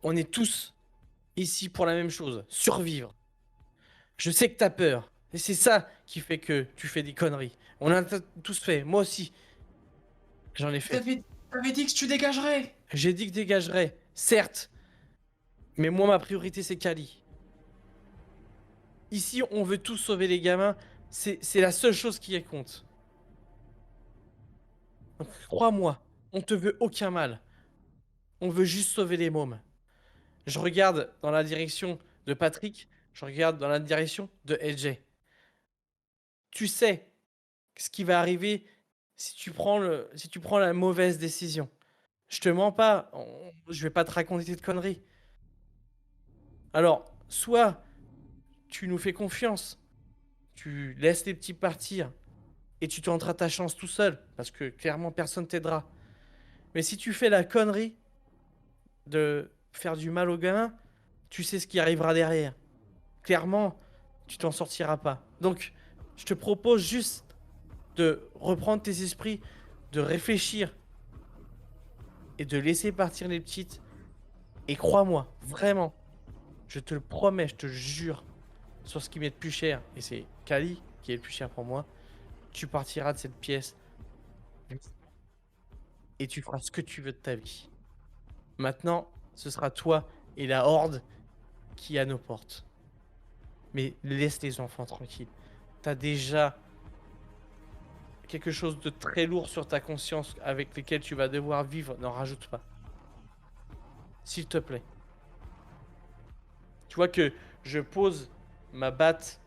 on est tous ici pour la même chose, survivre. Je sais que t'as peur, et c'est ça qui fait que tu fais des conneries. On a tous fait, moi aussi, j'en ai fait. T'avais dit que tu dégagerais. J'ai dit que dégagerais, certes, mais moi ma priorité c'est Kali. Ici, on veut tous sauver les gamins, c'est la seule chose qui compte. Donc, crois-moi, on te veut aucun mal. On veut juste sauver les mômes. Je regarde dans la direction de Patrick, je regarde dans la direction de AJ. Tu sais ce qui va arriver si tu prends la mauvaise décision. Je te mens pas, je vais pas te raconter de conneries. Alors, soit tu nous fais confiance, tu laisses les petits partir et tu tenteras ta chance tout seul, parce que clairement personne t'aidera. Mais si tu fais la connerie de faire du mal aux gamins, tu sais ce qui arrivera derrière. Clairement, tu t'en sortiras pas. Donc, je te propose juste de reprendre tes esprits, de réfléchir et de laisser partir les petites. Et crois-moi, vraiment, je te le promets, je te le jure, sur ce qui m'est le plus cher, et c'est Kali qui est le plus cher pour moi, tu partiras de cette pièce et tu feras ce que tu veux de ta vie. Maintenant, ce sera toi et la horde qui est à nos portes. Mais laisse les enfants tranquilles. T'as déjà quelque chose de très lourd sur ta conscience avec lequel tu vas devoir vivre. N'en rajoute pas. S'il te plaît. Tu vois que je pose ma batte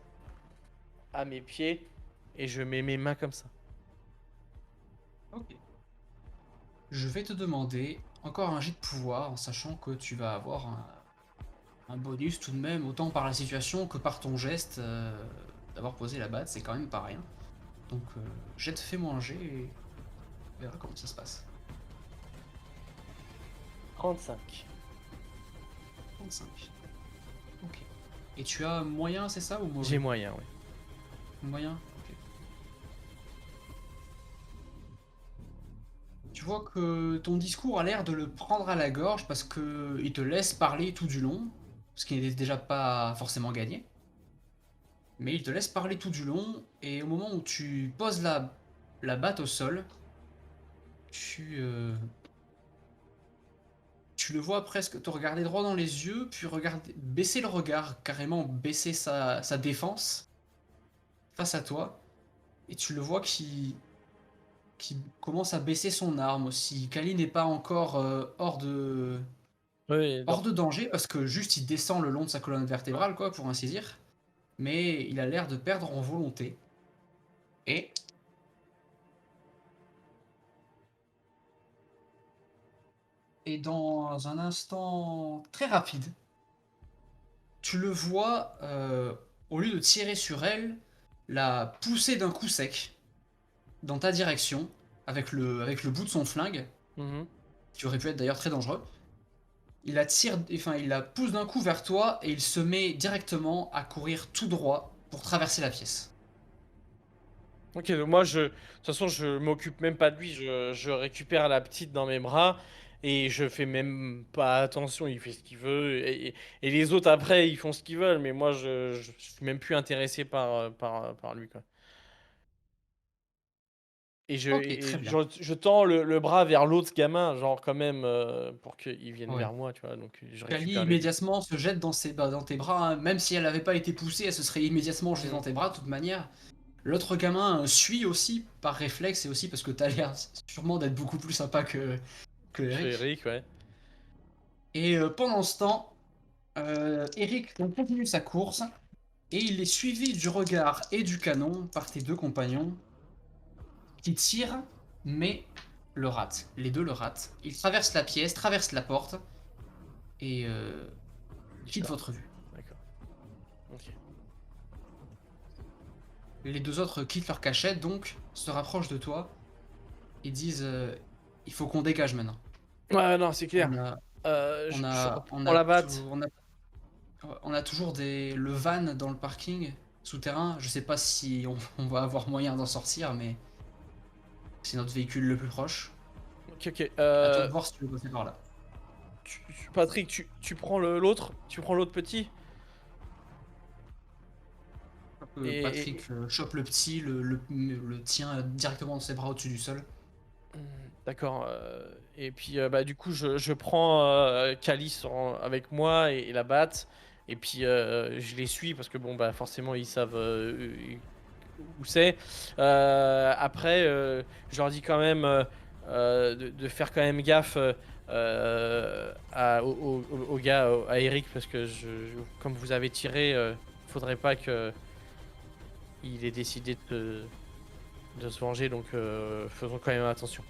à mes pieds et je mets mes mains comme ça. Ok. Je vais te demander encore un jet de pouvoir en sachant que tu vas avoir un bonus tout de même, autant par la situation que par ton geste d'avoir posé la batte, c'est quand même pas rien. Donc jette, fais-moi un jet et on verra comment ça se passe. 35. 35. Ok. Et tu as moyen, c'est ça ou mauvais? J'ai moyen, oui. Moyen? Ok. Tu vois que ton discours a l'air de le prendre à la gorge parce que il te laisse parler tout du long, ce qui n'est déjà pas forcément gagné. Mais il te laisse parler tout du long, et au moment où tu poses la batte au sol, tu le vois presque te regarder droit dans les yeux, puis baisser le regard, carrément baisser sa défense face à toi, et tu le vois qui commence à baisser son arme aussi. Kali n'est pas encore Oui, hors de danger, parce que juste il descend le long de sa colonne vertébrale, quoi, pour ainsi dire. Mais il a l'air de perdre en volonté. Et et dans un instant très rapide, tu le vois, au lieu de tirer sur elle, la pousser d'un coup sec dans ta direction avec le bout de son flingue, Mhm. qui aurait pu être d'ailleurs très dangereux. Il la pousse d'un coup vers toi et il se met directement à courir tout droit pour traverser la pièce. Ok, donc moi, de toute façon, je m'occupe même pas de lui. Je récupère la petite dans mes bras et je fais même pas attention. Il fait ce qu'il veut et les autres après, ils font ce qu'ils veulent. Mais moi, je suis même plus intéressé par lui, quoi. Ok, très bien. Je tends le bras vers l'autre gamin, genre quand même pour qu'il vienne Ouais. vers moi, tu vois. Donc je Kali récupère les deux. immédiatement se jette dans tes bras, hein. Même si elle n'avait pas été poussée, elle se serait immédiatement jetée Mhm. dans tes bras de toute manière. L'autre gamin suit aussi par réflexe et aussi parce que t'as l'air sûrement d'être beaucoup plus sympa que Je fais Eric. Eric, ouais. Et pendant ce temps, Eric donc, continue sa course et il est suivi du regard et du canon par tes deux compagnons qui tirent mais le ratent. Les deux le ratent. Ils traversent la pièce, traversent la porte et quittent Super. votre vue. D'accord. Ok. Les deux autres quittent leur cachette donc se rapprochent de toi et disent il faut qu'on dégage maintenant. Ouais, non, c'est clair. On a, Je reprends la batte. on a toujours le van dans le parking souterrain. Je sais pas si on va avoir moyen d'en sortir, mais c'est notre véhicule le plus proche. Ok, ok. À toi de voir si tu veux passer par là. Patrick, tu prends l'autre, tu prends l'autre petit. Et- Patrick chope le petit, le tient directement dans ses bras au-dessus du sol. Hmm, d'accord. Et puis bah du coup je prends Calice avec moi et la batte. Et puis je les suis parce que bon bah forcément ils savent où c'est. Après je leur dis quand même de faire quand même gaffe au gars, à Eric parce que comme vous avez tiré, faudrait pas que il ait décidé de se venger donc faisons quand même attention.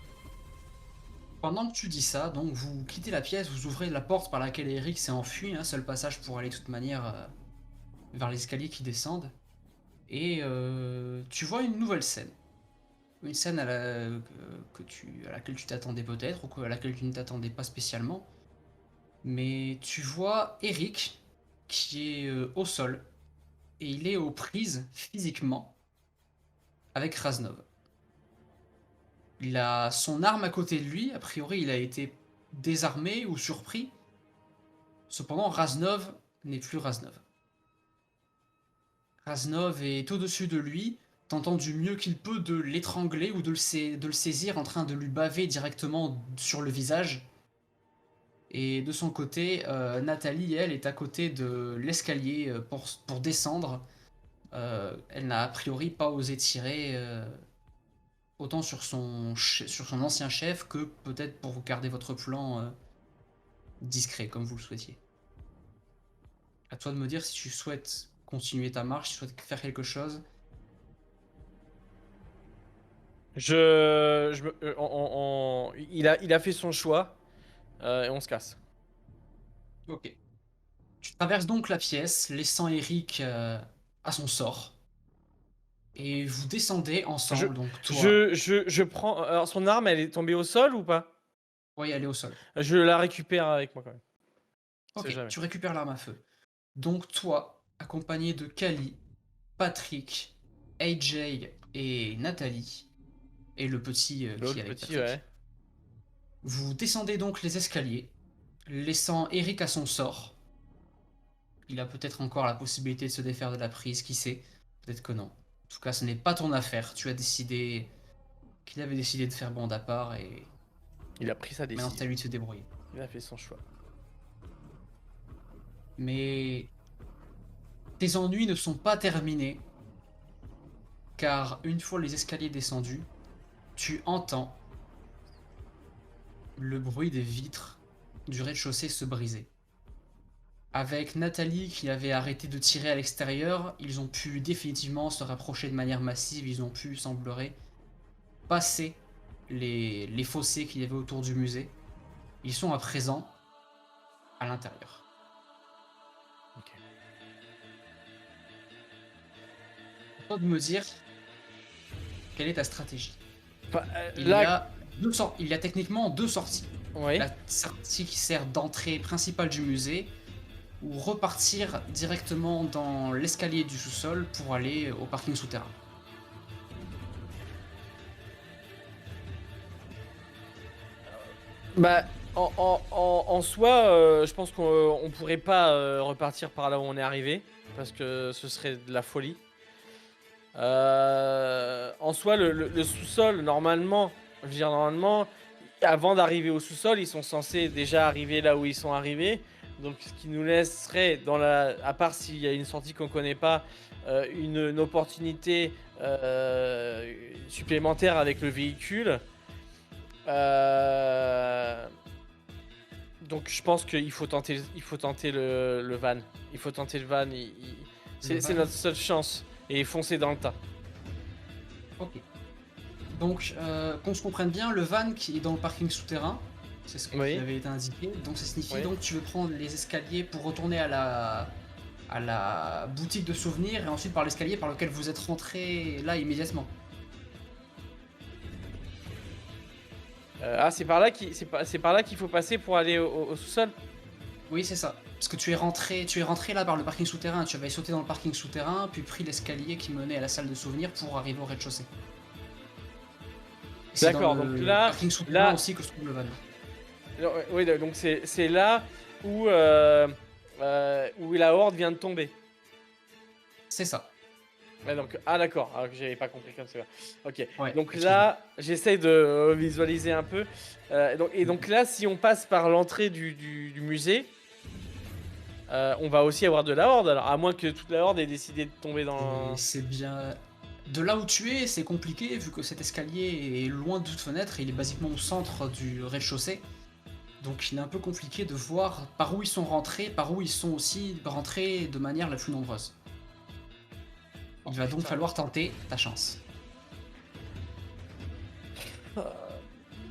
Pendant que tu dis ça, donc vous quittez la pièce, vous ouvrez la porte par laquelle Eric s'est enfui, hein, seul passage pour aller de toute manière vers l'escalier qui descendent. Et tu vois une nouvelle scène. Une scène à laquelle tu t'attendais peut-être, ou à laquelle tu ne t'attendais pas spécialement. Mais tu vois Eric qui est au sol, et il est aux prises physiquement avec Raznov. Il a son arme à côté de lui, a priori il a été désarmé ou surpris. Cependant, Raznov n'est plus Raznov. Raznov est au-dessus de lui, tentant du mieux qu'il peut de l'étrangler ou de le saisir en train de lui baver directement sur le visage. Et de son côté, Nathalie, elle, est à côté de l'escalier pour descendre. Elle n'a a priori pas osé tirer autant sur son ancien chef que peut-être pour vous garder votre plan discret, comme vous le souhaitiez. À toi de me dire si tu souhaites continuer ta marche, si tu souhaites faire quelque chose. Il a fait son choix et on se casse. Ok. Tu traverses donc la pièce, laissant Eric à son sort. Et vous descendez Je, ensemble, donc toi, je prends. Alors, son arme, elle est tombée au sol ou pas? ouais, aller au sol. Je la récupère avec moi quand même. On sait Ok, jamais. tu récupères l'arme à feu. Donc toi, accompagné de Kali, Patrick, AJ et Nathalie, et le petit qui est L'autre avec petit, Patrick, ouais. vous descendez donc les escaliers, laissant Eric à son sort. Il a peut-être encore la possibilité de se défaire de la prise, qui sait? Peut-être que non. En tout cas, ce n'est pas ton affaire. Tu as décidé qu'il avait décidé de faire bande à part et Il a pris sa maintenant c'est à décision. lui de se débrouiller. Il a fait son choix. Mais tes ennuis ne sont pas terminés, car une fois les escaliers descendus, tu entends le bruit des vitres du rez-de-chaussée se briser. Avec Nathalie qui avait arrêté de tirer à l'extérieur, ils ont pu définitivement se rapprocher de manière massive, ils ont pu, semblerait, passer les fossés qu'il y avait autour du musée. Ils sont à présent à l'intérieur. Ok. À toi de me dire quelle est ta stratégie. Enfin, Là, il y a techniquement 2 sorties. oui. La sortie qui sert d'entrée principale du musée, ou repartir directement dans l'escalier du sous-sol pour aller au parking souterrain. Bah, en soi, je pense qu'on pourrait pas repartir par là où on est arrivé, parce que ce serait de la folie. En soi, le sous-sol, normalement, je veux dire, normalement, avant d'arriver au sous-sol, ils sont censés déjà arriver là où ils sont arrivés. Donc, ce qui nous laisserait, à part s'il y a une sortie qu'on connaît pas, une opportunité supplémentaire avec le véhicule. Donc je pense qu'il faut tenter, le van. Il faut tenter le van. C'est van. notre seule chance. Et foncer dans le tas. Ok. Donc, qu'on se comprenne bien, le van qui est dans le parking souterrain, c'est ce qui Oui. avait été indiqué. Donc, ça signifie Oui. donc que tu veux prendre les escaliers pour retourner à la boutique de souvenirs et ensuite par l'escalier par lequel vous êtes rentré là immédiatement. C'est par là qu'il faut passer pour aller au sous-sol. Oui, c'est ça. Parce que tu es rentré là par le parking souterrain. Tu avais sauté dans le parking souterrain, puis pris l'escalier qui menait à la salle de souvenirs pour arriver au rez-de-chaussée. Et c'est D'accord, dans donc le là- parking souterrain là- aussi que se trouve le van. Alors, oui, donc c'est là où la horde vient de tomber. C'est ça. Ouais, donc, ah d'accord, alors que j'avais pas compris comme ça. Ok, Ouais, donc excuse-moi. là, j'essaye de visualiser un peu. Donc là, si on passe par l'entrée du musée, on va aussi avoir de la horde. Alors, à moins que toute la horde ait décidé de tomber dans... Et c'est bien. De là où tu es, c'est compliqué vu que cet escalier est loin de toute fenêtre et il est basiquement au centre du rez-de-chaussée. Donc il est un peu compliqué de voir par où ils sont rentrés, par où ils sont aussi rentrés de manière la plus nombreuse. Il va donc putain. falloir tenter ta chance.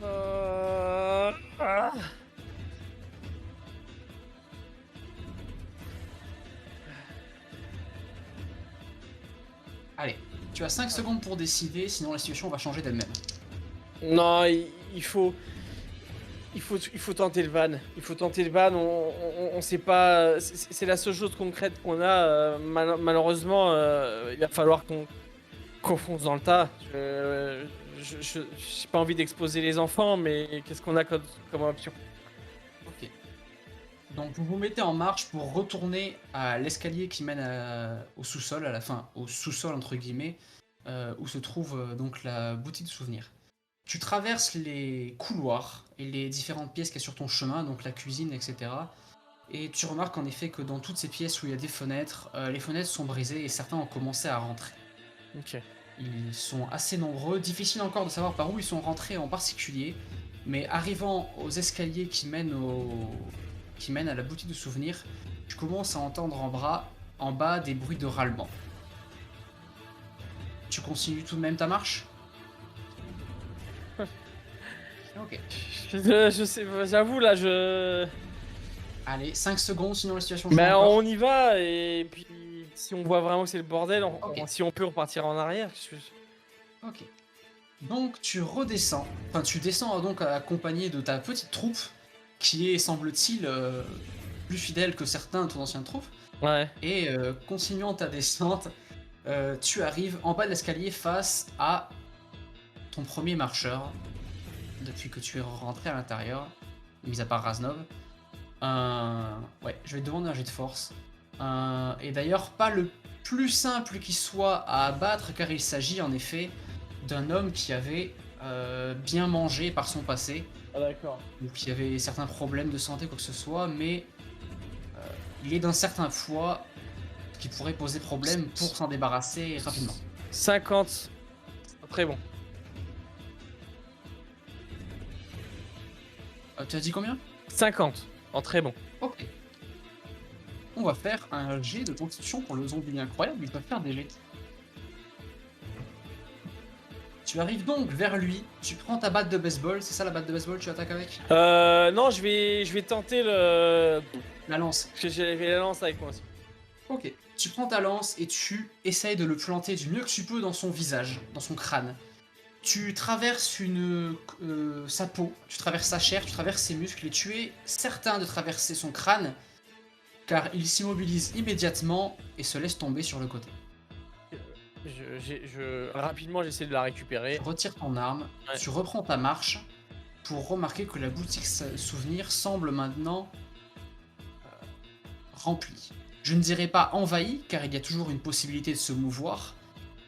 Ah. Allez, tu as 5 secondes pour décider, sinon la situation va changer d'elle-même. Non, il faut tenter le van. Il faut tenter le van. On sait pas. C'est la seule chose concrète qu'on a. Malheureusement, il va falloir qu'on fonce dans le tas. J'ai pas envie d'exposer les enfants, mais qu'est-ce qu'on a comme option? Ok. Donc vous vous mettez en marche pour retourner à l'escalier qui mène au sous-sol, à la fin, au sous-sol entre guillemets, où se trouve donc la boutique de souvenirs. Tu traverses les couloirs et les différentes pièces qu'il y a sur ton chemin, donc la cuisine, etc. Et tu remarques en effet que dans toutes ces pièces où il y a des fenêtres, les fenêtres sont brisées et certains ont commencé à rentrer. Ok. Ils sont assez nombreux, difficile encore de savoir par où ils sont rentrés en particulier, mais arrivant aux escaliers qui mènent à la boutique de souvenirs, tu commences à entendre en bas des bruits de râlement. Tu continues tout de même ta marche? Ok. Je sais, j'avoue là, Allez, 5 secondes, sinon la situation Mais change encore. on y va et puis si on voit vraiment que c'est le bordel, Ok. si on peut repartir en arrière. Ok. Donc tu descends donc accompagné de ta petite troupe, qui est, semble-t-il, plus fidèle que certains de ton ancienne troupe. Ouais. Et continuant ta descente, tu arrives en bas de l'escalier face à ton premier marcheur, depuis que tu es rentré à l'intérieur, mis à part Raznov. Ouais, je vais te demander un jet de force. Et d'ailleurs, pas le plus simple qui soit à abattre, car il s'agit en effet d'un homme qui avait bien mangé par son passé, Ah d'accord. ou qui avait certains problèmes de santé, quoi que ce soit, mais il est d'un certain poids qui pourrait poser problème pour s'en débarrasser rapidement. 50. Très bon. Tu as dit combien? 50. En très bon. Ok. On va faire un jet de constitution pour le zombie incroyable, il peut faire des jets. Tu Tu arrives donc vers lui, tu prends ta batte de baseball, c'est ça la batte de baseball, tu attaques avec? Non, je vais tenter le. La lance. J'ai la lance avec moi aussi. Ok. Tu prends ta lance et tu essayes de le planter du mieux que tu peux dans son visage, dans son crâne. Tu traverses sa peau, tu traverses sa chair, tu traverses ses muscles et tu es certain de traverser son crâne car il s'immobilise immédiatement et se laisse tomber sur le côté. Rapidement, j'essaie de la récupérer. Tu retires ton arme, Ouais. tu reprends ta marche pour remarquer que la boutique souvenir semble maintenant remplie. Je ne dirais pas envahie car il y a toujours une possibilité de se mouvoir,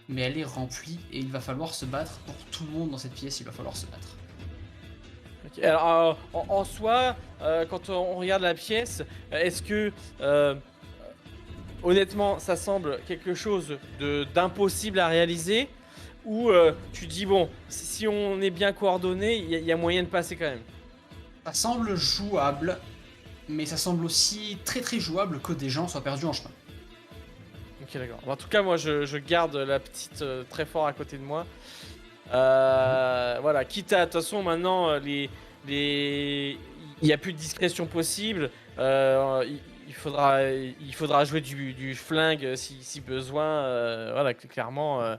mais elle est remplie et il va falloir se battre pour tout le monde dans cette pièce, il va falloir se battre. Ok, alors, en soi, quand on regarde la pièce, est-ce que, honnêtement, ça semble quelque chose d'impossible à réaliser ou tu dis, bon, si on est bien coordonné, il y a moyen de passer quand même? Ça semble jouable, mais ça semble aussi très très jouable que des gens soient perdus en chemin. Ok, d'accord. En tout cas, moi, je garde la petite très fort à côté de moi. Voilà, quitte à, de toute façon, maintenant, il n'y a plus de discrétion possible. Il faudra jouer du flingue si besoin. Voilà, clairement.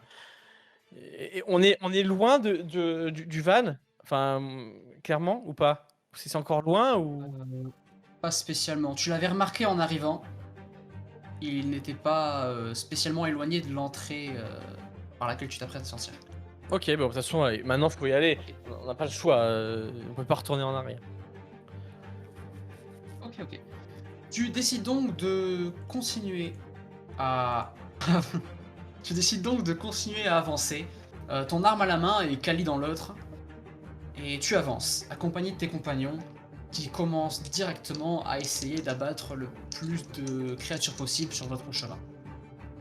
Et on est loin du van. Enfin, clairement, ou pas? C'est encore loin ou... Pas spécialement. Tu l'avais remarqué en arrivant. Il n'était pas spécialement éloigné de l'entrée par laquelle tu t'apprêtes à sortir. Ok, bon, de toute façon, allez, maintenant, faut y aller. On n'a pas le choix. On peut pas retourner en arrière. Ok. Tu décides donc de continuer à... Tu décides donc de continuer à avancer. Ton arme à la main et Kali dans l'autre. Et tu avances, accompagné de tes compagnons, qui commencent directement à essayer d'abattre le plus de créatures possible sur votre chemin.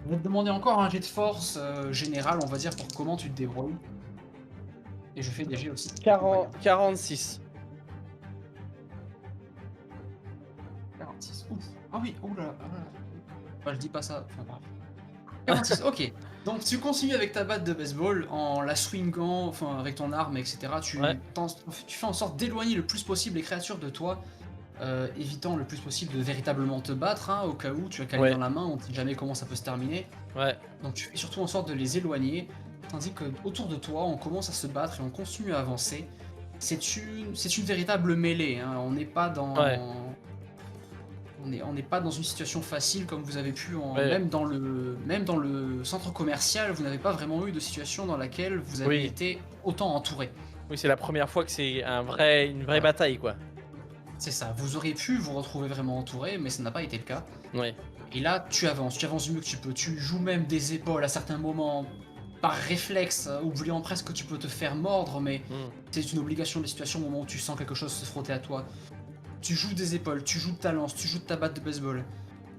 Je vais te demander encore un jet de force général, on va dire, pour comment tu te débrouilles. Et je fais des jets aussi. 46. 46. Ouf. Ah oui, oula. Bah, je dis pas ça. Enfin, bref. 46, ok. Donc tu continues avec ta batte de baseball en la swingant, enfin avec ton arme, etc. Tu fais en sorte d'éloigner le plus possible les créatures de toi, évitant le plus possible de véritablement te battre, hein, au cas où tu as Kali dans la main, on ne sait jamais comment ça peut se terminer. Ouais. Donc tu fais surtout en sorte de les éloigner, tandis que autour de toi, on commence à se battre et on continue à avancer. C'est une véritable mêlée, hein. On n'est pas dans... Ouais. On n'est pas dans une situation facile comme vous avez pu même dans le centre commercial, vous n'avez pas vraiment eu de situation dans laquelle vous avez été autant entouré. Oui, c'est la première fois que c'est une vraie bataille, quoi. C'est ça, vous auriez pu vous retrouver vraiment entouré, mais ça n'a pas été le cas. Ouais. Et là, tu avances du mieux que tu peux, tu joues même des épaules à certains moments par réflexe, oubliant presque que tu peux te faire mordre, mais c'est une obligation de la situation au moment où tu sens quelque chose se frotter à toi. Tu joues des épaules, tu joues de ta lance, tu joues de ta batte de baseball,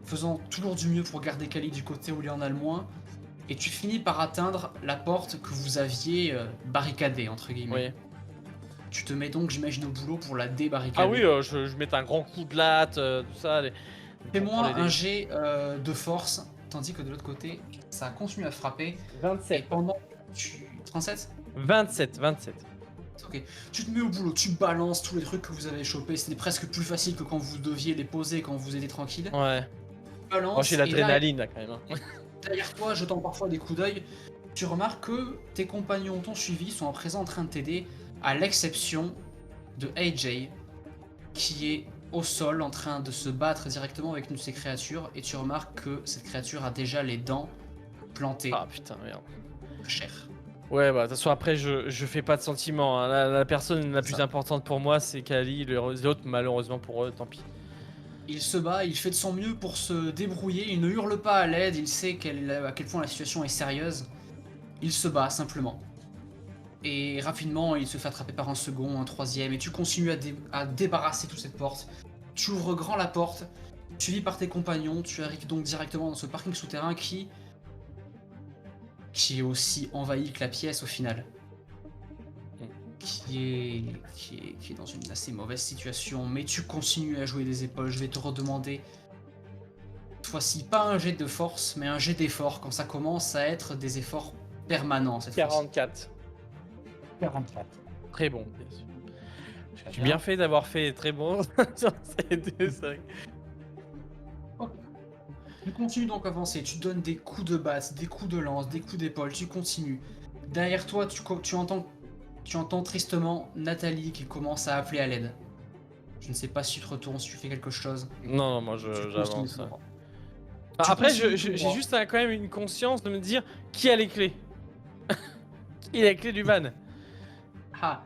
faisant toujours du mieux pour garder Kali du côté où il y en a le moins, et tu finis par atteindre la porte que vous aviez barricadée, entre guillemets. Oui. Tu te mets donc, j'imagine, au boulot pour la débarricader. Ah oui, je mets un grand coup de latte, tout ça. Fais-moi un jet de force, tandis que de l'autre côté, ça continue à frapper. 27. Et pendant... 37 27. Ok, tu te mets au boulot, tu balances tous les trucs que vous avez chopés, c'était presque plus facile que quand vous deviez les poser quand vous étiez tranquille. Ouais. Tu balances, Moi j'ai l'adrénaline là quand même. Hein. Derrière toi, jetant parfois des coups d'œil, tu remarques que tes compagnons t'ont suivi, sont à présent en train de t'aider, à l'exception de AJ, qui est au sol en train de se battre directement avec une de ces créatures, et tu remarques que cette créature a déjà les dents plantées. Ah putain, merde. Cher. Ouais, bah de toute façon, après, je fais pas de sentiments. Hein. La personne la plus importante pour moi, c'est Kali. Les autres, malheureusement pour eux, tant pis. Il se bat, il fait de son mieux pour se débrouiller, il ne hurle pas à l'aide, il sait à quel point la situation est sérieuse. Il se bat simplement. Et rapidement, il se fait attraper par un second, un troisième, et tu continues à débarrasser toute cette porte. Tu ouvres grand la porte, suivi par tes compagnons, tu arrives donc directement dans ce parking souterrain qui est aussi envahi que la pièce au final. Qui est dans une assez mauvaise situation, mais tu continues à jouer des épaules. Je vais te redemander, cette fois-ci, pas un jet de force, mais un jet d'effort, quand ça commence à être des efforts permanents cette fois-ci. 44. 44. Très bon, bien sûr. J'ai bien fait d'avoir fait très bon sur ces deux, c'est vrai. Tu continues donc à avancer, tu donnes des coups de batte, des coups de lance, des coups d'épaule, tu continues. Derrière toi, tu entends tristement Nathalie qui commence à appeler à l'aide. Je ne sais pas si tu te retournes, si tu fais quelque chose. Non, moi Tu j'avance. continues tout droit. Après, continues tout j'ai droit. juste quand même une conscience de me dire qui a les clés. Qui a les clés du van? Ah,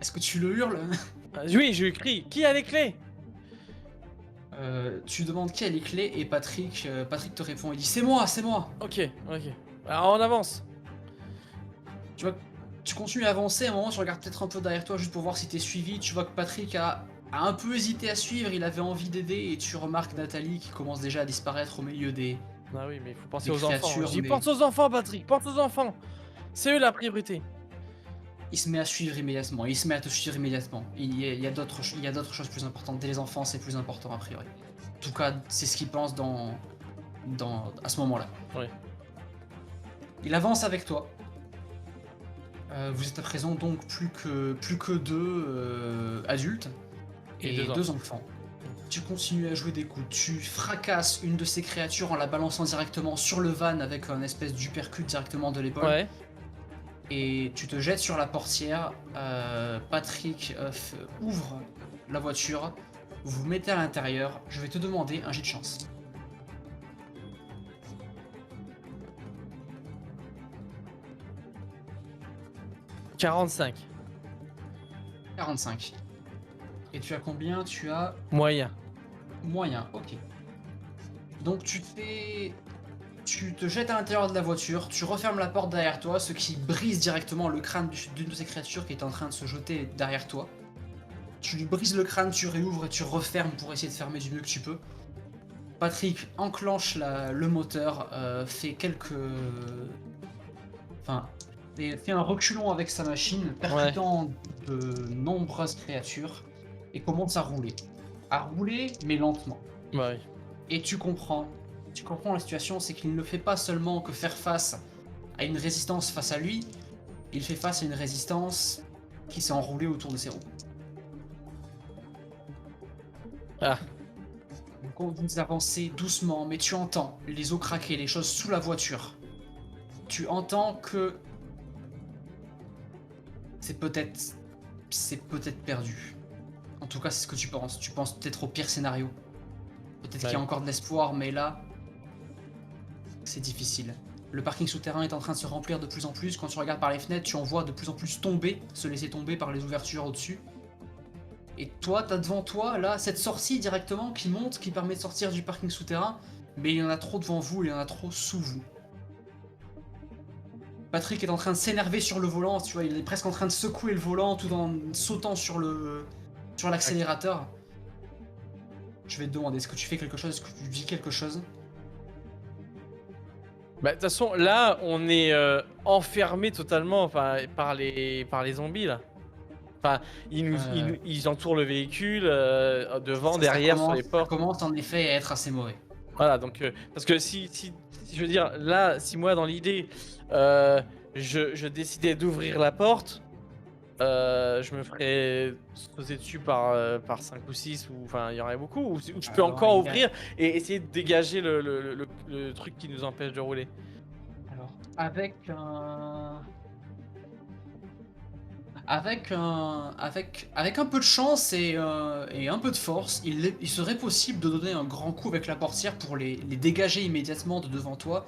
est-ce que tu le hurles? Oui, je crie, qui a les clés? Tu demandes qui a les clés et Patrick te répond, il dit c'est moi, c'est moi. Ok. Alors on avance. Tu vois, tu continues à avancer, à un moment tu regardes peut-être un peu derrière toi juste pour voir si t'es suivi, tu vois que Patrick a un peu hésité à suivre, il avait envie d'aider et tu remarques Nathalie qui commence déjà à disparaître au milieu des... Ah oui, mais il faut penser Des aux enfants. créatures, Je dis mais- pense aux enfants, Patrick, pense aux enfants. C'est eux la priorité. Il se met à suivre immédiatement, il se met à te suivre immédiatement. Il y a d'autres choses plus importantes, dès les enfants c'est plus important a priori. En tout cas, c'est ce qu'il pense à ce moment-là. Ouais. Il avance avec toi. Vous êtes à présent donc plus que deux adultes Et et deux deux enfants. Tu continues à jouer des coups, tu fracasses une de ces créatures en la balançant directement sur le van avec un espèce d'uppercut directement de l'épaule. Ouais. Et tu te jettes sur la portière. Patrick ouvre la voiture. Vous vous mettez à l'intérieur. Je vais te demander un jet de chance. 45. 45. Et tu as combien? Tu as Moyen. moyen. Ok. Donc tu te jettes à l'intérieur de la voiture. Tu refermes la porte derrière toi, ce qui brise directement le crâne d'une de ces créatures qui est en train de se jeter derrière toi. Tu lui brises le crâne, tu réouvres et tu refermes pour essayer de fermer du mieux que tu peux. Patrick enclenche le moteur, fait fait un reculon avec sa machine, percutant de nombreuses créatures, et commence à rouler. À rouler, mais lentement. Ouais. Et tu comprends la situation, c'est qu'il ne fait pas seulement que faire face à une résistance face à lui, il fait face à une résistance qui s'est enroulée autour de ses roues. Ah. Donc vous avancez doucement, mais tu entends les os craquer, les choses sous la voiture. Tu entends que c'est peut-être perdu. En tout cas, c'est ce que tu penses. Tu penses peut-être au pire scénario. Peut-être qu'il y a encore de l'espoir, mais là, c'est difficile. Le parking souterrain est en train de se remplir de plus en plus. Quand tu regardes par les fenêtres, tu en vois de plus en plus se laisser tomber par les ouvertures au-dessus. Et toi, t'as devant toi, là, cette sortie directement qui monte, qui permet de sortir du parking souterrain, mais il y en a trop devant vous, il y en a trop sous vous. Patrick est en train de s'énerver sur le volant, tu vois, il est presque en train de secouer le volant tout en sautant sur l'accélérateur. Je vais te demander, est-ce que tu fais quelque chose, est-ce que tu dis quelque chose? Bah de toute façon, là, on est enfermé totalement par les zombies là. Enfin, ils entourent le véhicule devant, derrière, sur les Ça portes. commence en effet à être assez mauvais. Voilà, donc parce que si je veux dire, là, si moi dans l'idée, je décidais d'ouvrir la porte, je me ferais sauter dessus par 5 ou 6, ou enfin il y en aurait beaucoup, ou je peux Alors, encore il y a- ouvrir et essayer de dégager le truc qui nous empêche de rouler. Alors, avec un peu de chance et un peu de force, il serait possible de donner un grand coup avec la portière pour les dégager immédiatement de devant toi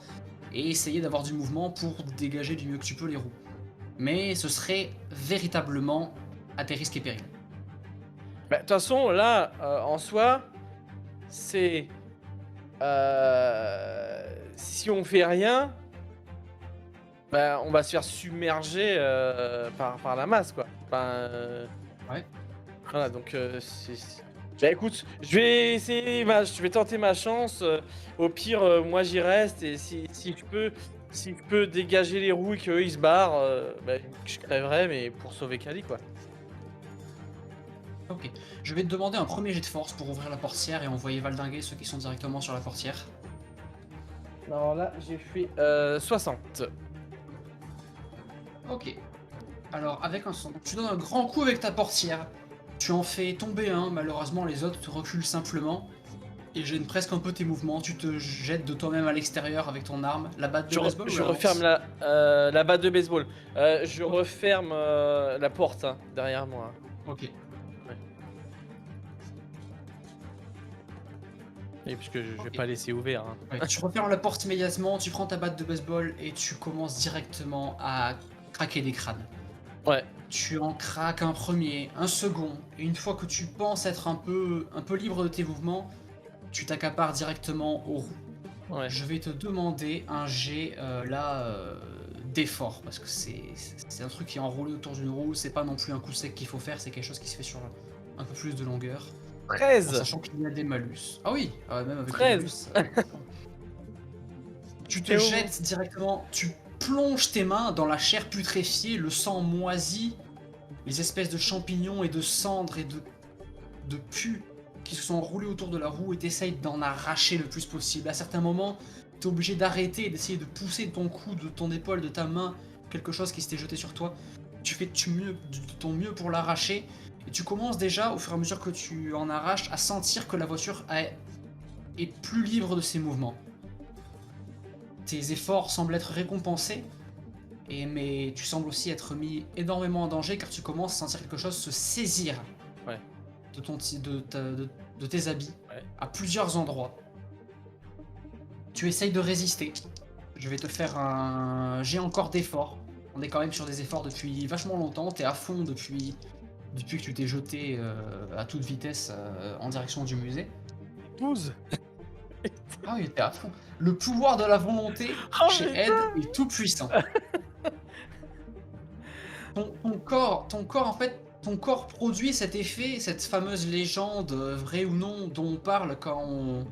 et essayer d'avoir du mouvement pour dégager du mieux que tu peux les roues. Mais ce serait véritablement à tes risques et périls. Bah, de toute façon, là, en soi, c'est si on fait rien, bah, on va se faire submerger par la masse, quoi. Enfin, Ouais. Voilà, donc bah, écoute, je vais essayer, je vais tenter ma chance. Au pire, moi j'y reste et si je peux dégager les roues et qu'eux ils se barrent, bah, je crèverai, mais pour sauver Kali, quoi. Ok. Je vais te demander un premier jet de force pour ouvrir la portière et envoyer valdinguer ceux qui sont directement sur la portière. Alors là, j'ai fait 60. Ok. Alors, avec un son, tu donnes un grand coup avec ta portière. Tu en fais tomber un, malheureusement les autres te reculent simplement. Et gênent presque un peu tes mouvements. Tu te jettes de toi-même à l'extérieur avec ton arme, la batte de baseball. Je ou la referme lance la batte de baseball. Je referme la porte hein, derrière moi. Ok. Et puisque je vais Ok. pas laisser ouvert. Hein. Ouais, tu refermes la porte immédiatement, tu prends ta batte de baseball et tu commences directement à craquer des crânes. Ouais. Tu en craques un premier, un second, et une fois que tu penses être un peu libre de tes mouvements, tu t'accapares directement aux roues. Ouais. Je vais te demander un jet d'effort, parce que c'est un truc qui est enroulé autour d'une roue, c'est pas non plus un coup sec qu'il faut faire, c'est quelque chose qui se fait sur un peu plus de longueur. En 13. sachant qu'il y a des malus. Ah oui, même avec 13. les malus. Tu te Théo. jettes directement, tu plonges tes mains dans la chair putréfiée, le sang moisi, les espèces de champignons et de cendres et de pus qui se sont enroulés autour de la roue et t'essayes d'en arracher le plus possible. À certains moments, t'es obligé d'arrêter et d'essayer de pousser de ton cou, de ton épaule, de ta main, quelque chose qui s'était jeté sur toi. Tu fais de ton mieux pour l'arracher. Et tu commences déjà, au fur et à mesure que tu en arraches, à sentir que la voiture est plus libre de ses mouvements. Tes efforts semblent être récompensés, mais tu sembles aussi être mis énormément en danger car tu commences à sentir quelque chose se saisir Ouais. de tes habits Ouais. à plusieurs endroits. Tu essayes de résister. Je vais te faire un jet encore d'effort. On est quand même sur des efforts depuis vachement longtemps, t'es à fond depuis que tu t'es jeté à toute vitesse en direction du musée. 12. Ah oui, t'es à fond. Le pouvoir de la volonté Oh, chez putain. Ed est tout puissant. Ton corps, en fait, ton corps produit cet effet, cette fameuse légende, vraie ou non, dont on parle quand on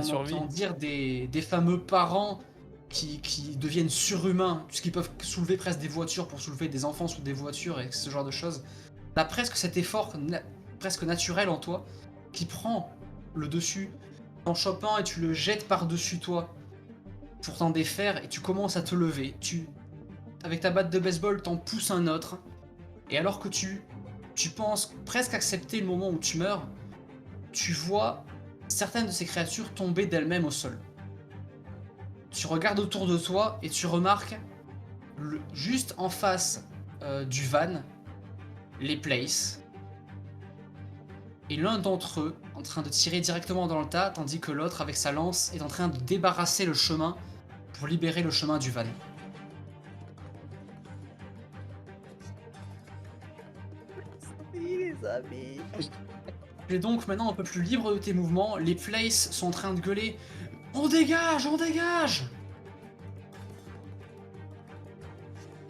survie. entend dire des fameux parents qui deviennent surhumains, puisqu'ils peuvent soulever presque des voitures pour soulever des enfants sous des voitures et ce genre de choses. T'as presque cet effort presque naturel en toi qui prend le dessus. T'en chopes un et tu le jettes par-dessus toi pour t'en défaire et tu commences à te lever. Avec ta batte de baseball, t'en pousses un autre. Et alors que tu penses presque accepter le moment où tu meurs, tu vois certaines de ces créatures tomber d'elles-mêmes au sol. Tu regardes autour de toi et tu remarques juste en face du van, les Places, et l'un d'entre eux en train de tirer directement dans le tas, tandis que l'autre, avec sa lance, est en train de débarrasser le chemin pour libérer le chemin du van. Tu es donc maintenant un peu plus libre de tes mouvements, les Places sont en train de gueuler « On dégage, on dégage !»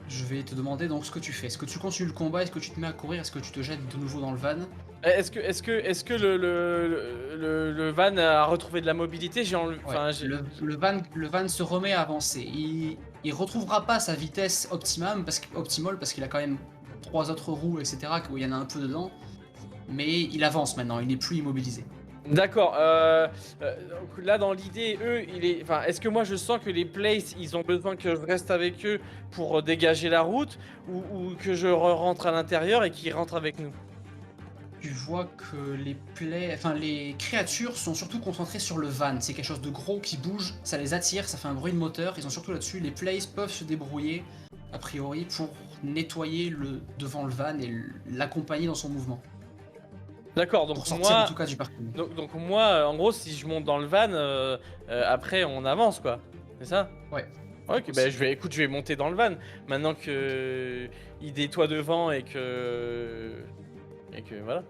Je vais te demander donc ce que tu fais. Est-ce que tu continues le combat? Est-ce que tu te mets à courir? Est-ce que tu te jettes de nouveau dans le van? Est-ce que le van a retrouvé de la mobilité? Le van se remet à avancer. Il retrouvera pas sa vitesse optimale parce qu'il a quand même 3 autres roues, etc. où il y en a un peu dedans. Mais il avance maintenant, il n'est plus immobilisé. D'accord. Donc là, dans l'idée, est-ce que moi je sens que les Places, ils ont besoin que je reste avec eux pour dégager la route, ou que je rentre à l'intérieur et qu'ils rentrent avec nous? Tu vois que les créatures sont surtout concentrées sur le van. C'est quelque chose de gros qui bouge, ça les attire, ça fait un bruit de moteur. Ils sont surtout là-dessus. Les Places peuvent se débrouiller, a priori, pour nettoyer devant le van et l'accompagner dans son mouvement. D'accord, donc Pour sortir moi, en tout cas du parking. donc moi, en gros, si je monte dans le van, après on avance, quoi. C'est ça? Ouais. Ok, bah je vais monter dans le van. Maintenant que il nettoie devant et que voilà.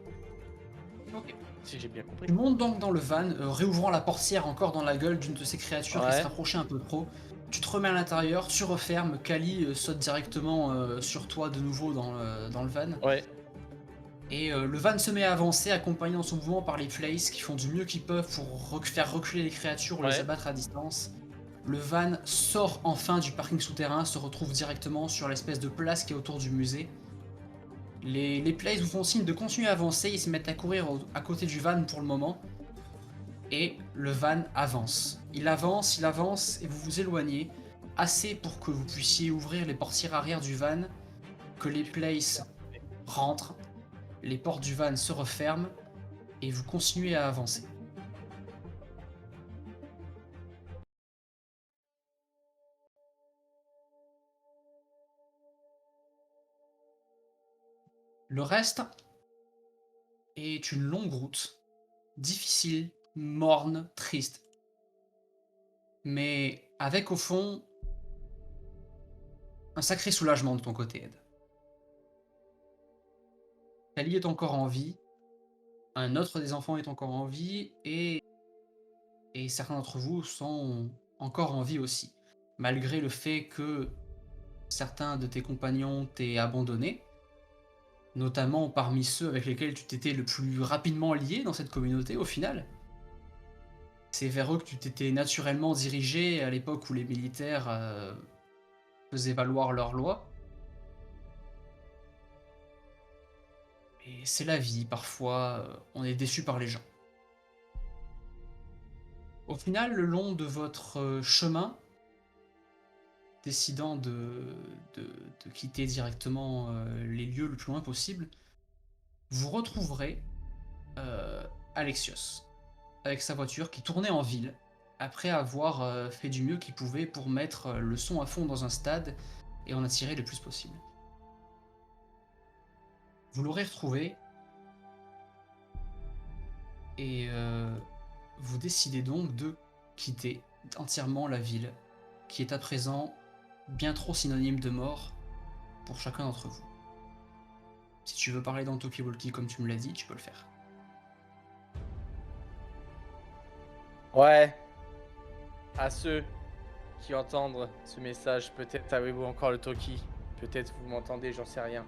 Ok. Si j'ai bien compris. Tu montes donc dans le van, réouvrant la portière encore dans la gueule d'une de ces créatures qui Ouais. se rapprochait un peu trop. Tu te remets à l'intérieur, tu refermes, Kali saute directement sur toi de nouveau dans le van. Ouais. Et le van se met à avancer, accompagné dans son mouvement par les Places qui font du mieux qu'ils peuvent pour faire reculer les créatures ou les Ouais. abattre à distance. Le van sort enfin du parking souterrain, se retrouve directement sur l'espèce de place qui est autour du musée. Les Places vous font signe de continuer à avancer, ils se mettent à courir à côté du van pour le moment. Et le van avance. Il avance, et vous vous éloignez assez pour que vous puissiez ouvrir les portières arrière du van que les places rentrent, les portes du van se referment et vous continuez à avancer. Le reste est une longue route, difficile, morne, triste, mais avec au fond un sacré soulagement de ton côté, Ed. Tali est encore en vie, un autre des enfants est encore en vie, et certains d'entre vous sont encore en vie aussi, malgré le fait que certains de tes compagnons t'aient abandonné, notamment parmi ceux avec lesquels tu t'étais le plus rapidement lié dans cette communauté au final. C'est vers eux que tu t'étais naturellement dirigé à l'époque où les militaires faisaient valoir leurs lois. Et c'est la vie, parfois on est déçu par les gens. Au final, le long de votre chemin, décidant de quitter directement les lieux le plus loin possible, vous retrouverez Alexios, avec sa voiture qui tournait en ville, après avoir fait du mieux qu'il pouvait pour mettre le son à fond dans un stade et en attirer le plus possible. Vous l'aurez retrouvé, et vous décidez donc de quitter entièrement la ville, qui est à présent bien trop synonyme de mort pour chacun d'entre vous. Si tu veux parler dans Talkie-Walkie comme tu me l'as dit, tu peux le faire. Ouais. À ceux qui entendent ce message, peut-être avez-vous encore le Toki, peut-être vous m'entendez, j'en sais rien.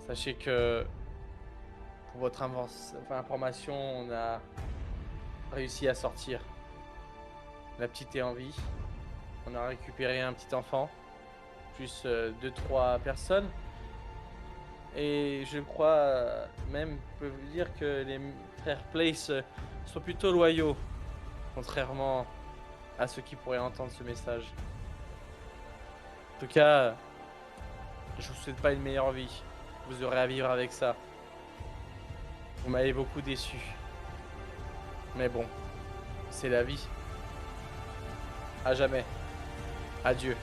Sachez que pour votre information, on a réussi à sortir. La petite est en vie. On a récupéré un petit enfant, plus 2-3 personnes. Et je crois même, je peux vous dire que les frères Place sont plutôt loyaux, contrairement à ceux qui pourraient entendre ce message. En tout cas, je vous souhaite pas une meilleure vie. Vous aurez à vivre avec ça. Vous m'avez beaucoup déçu. Mais bon, c'est la vie. À jamais. Adieu.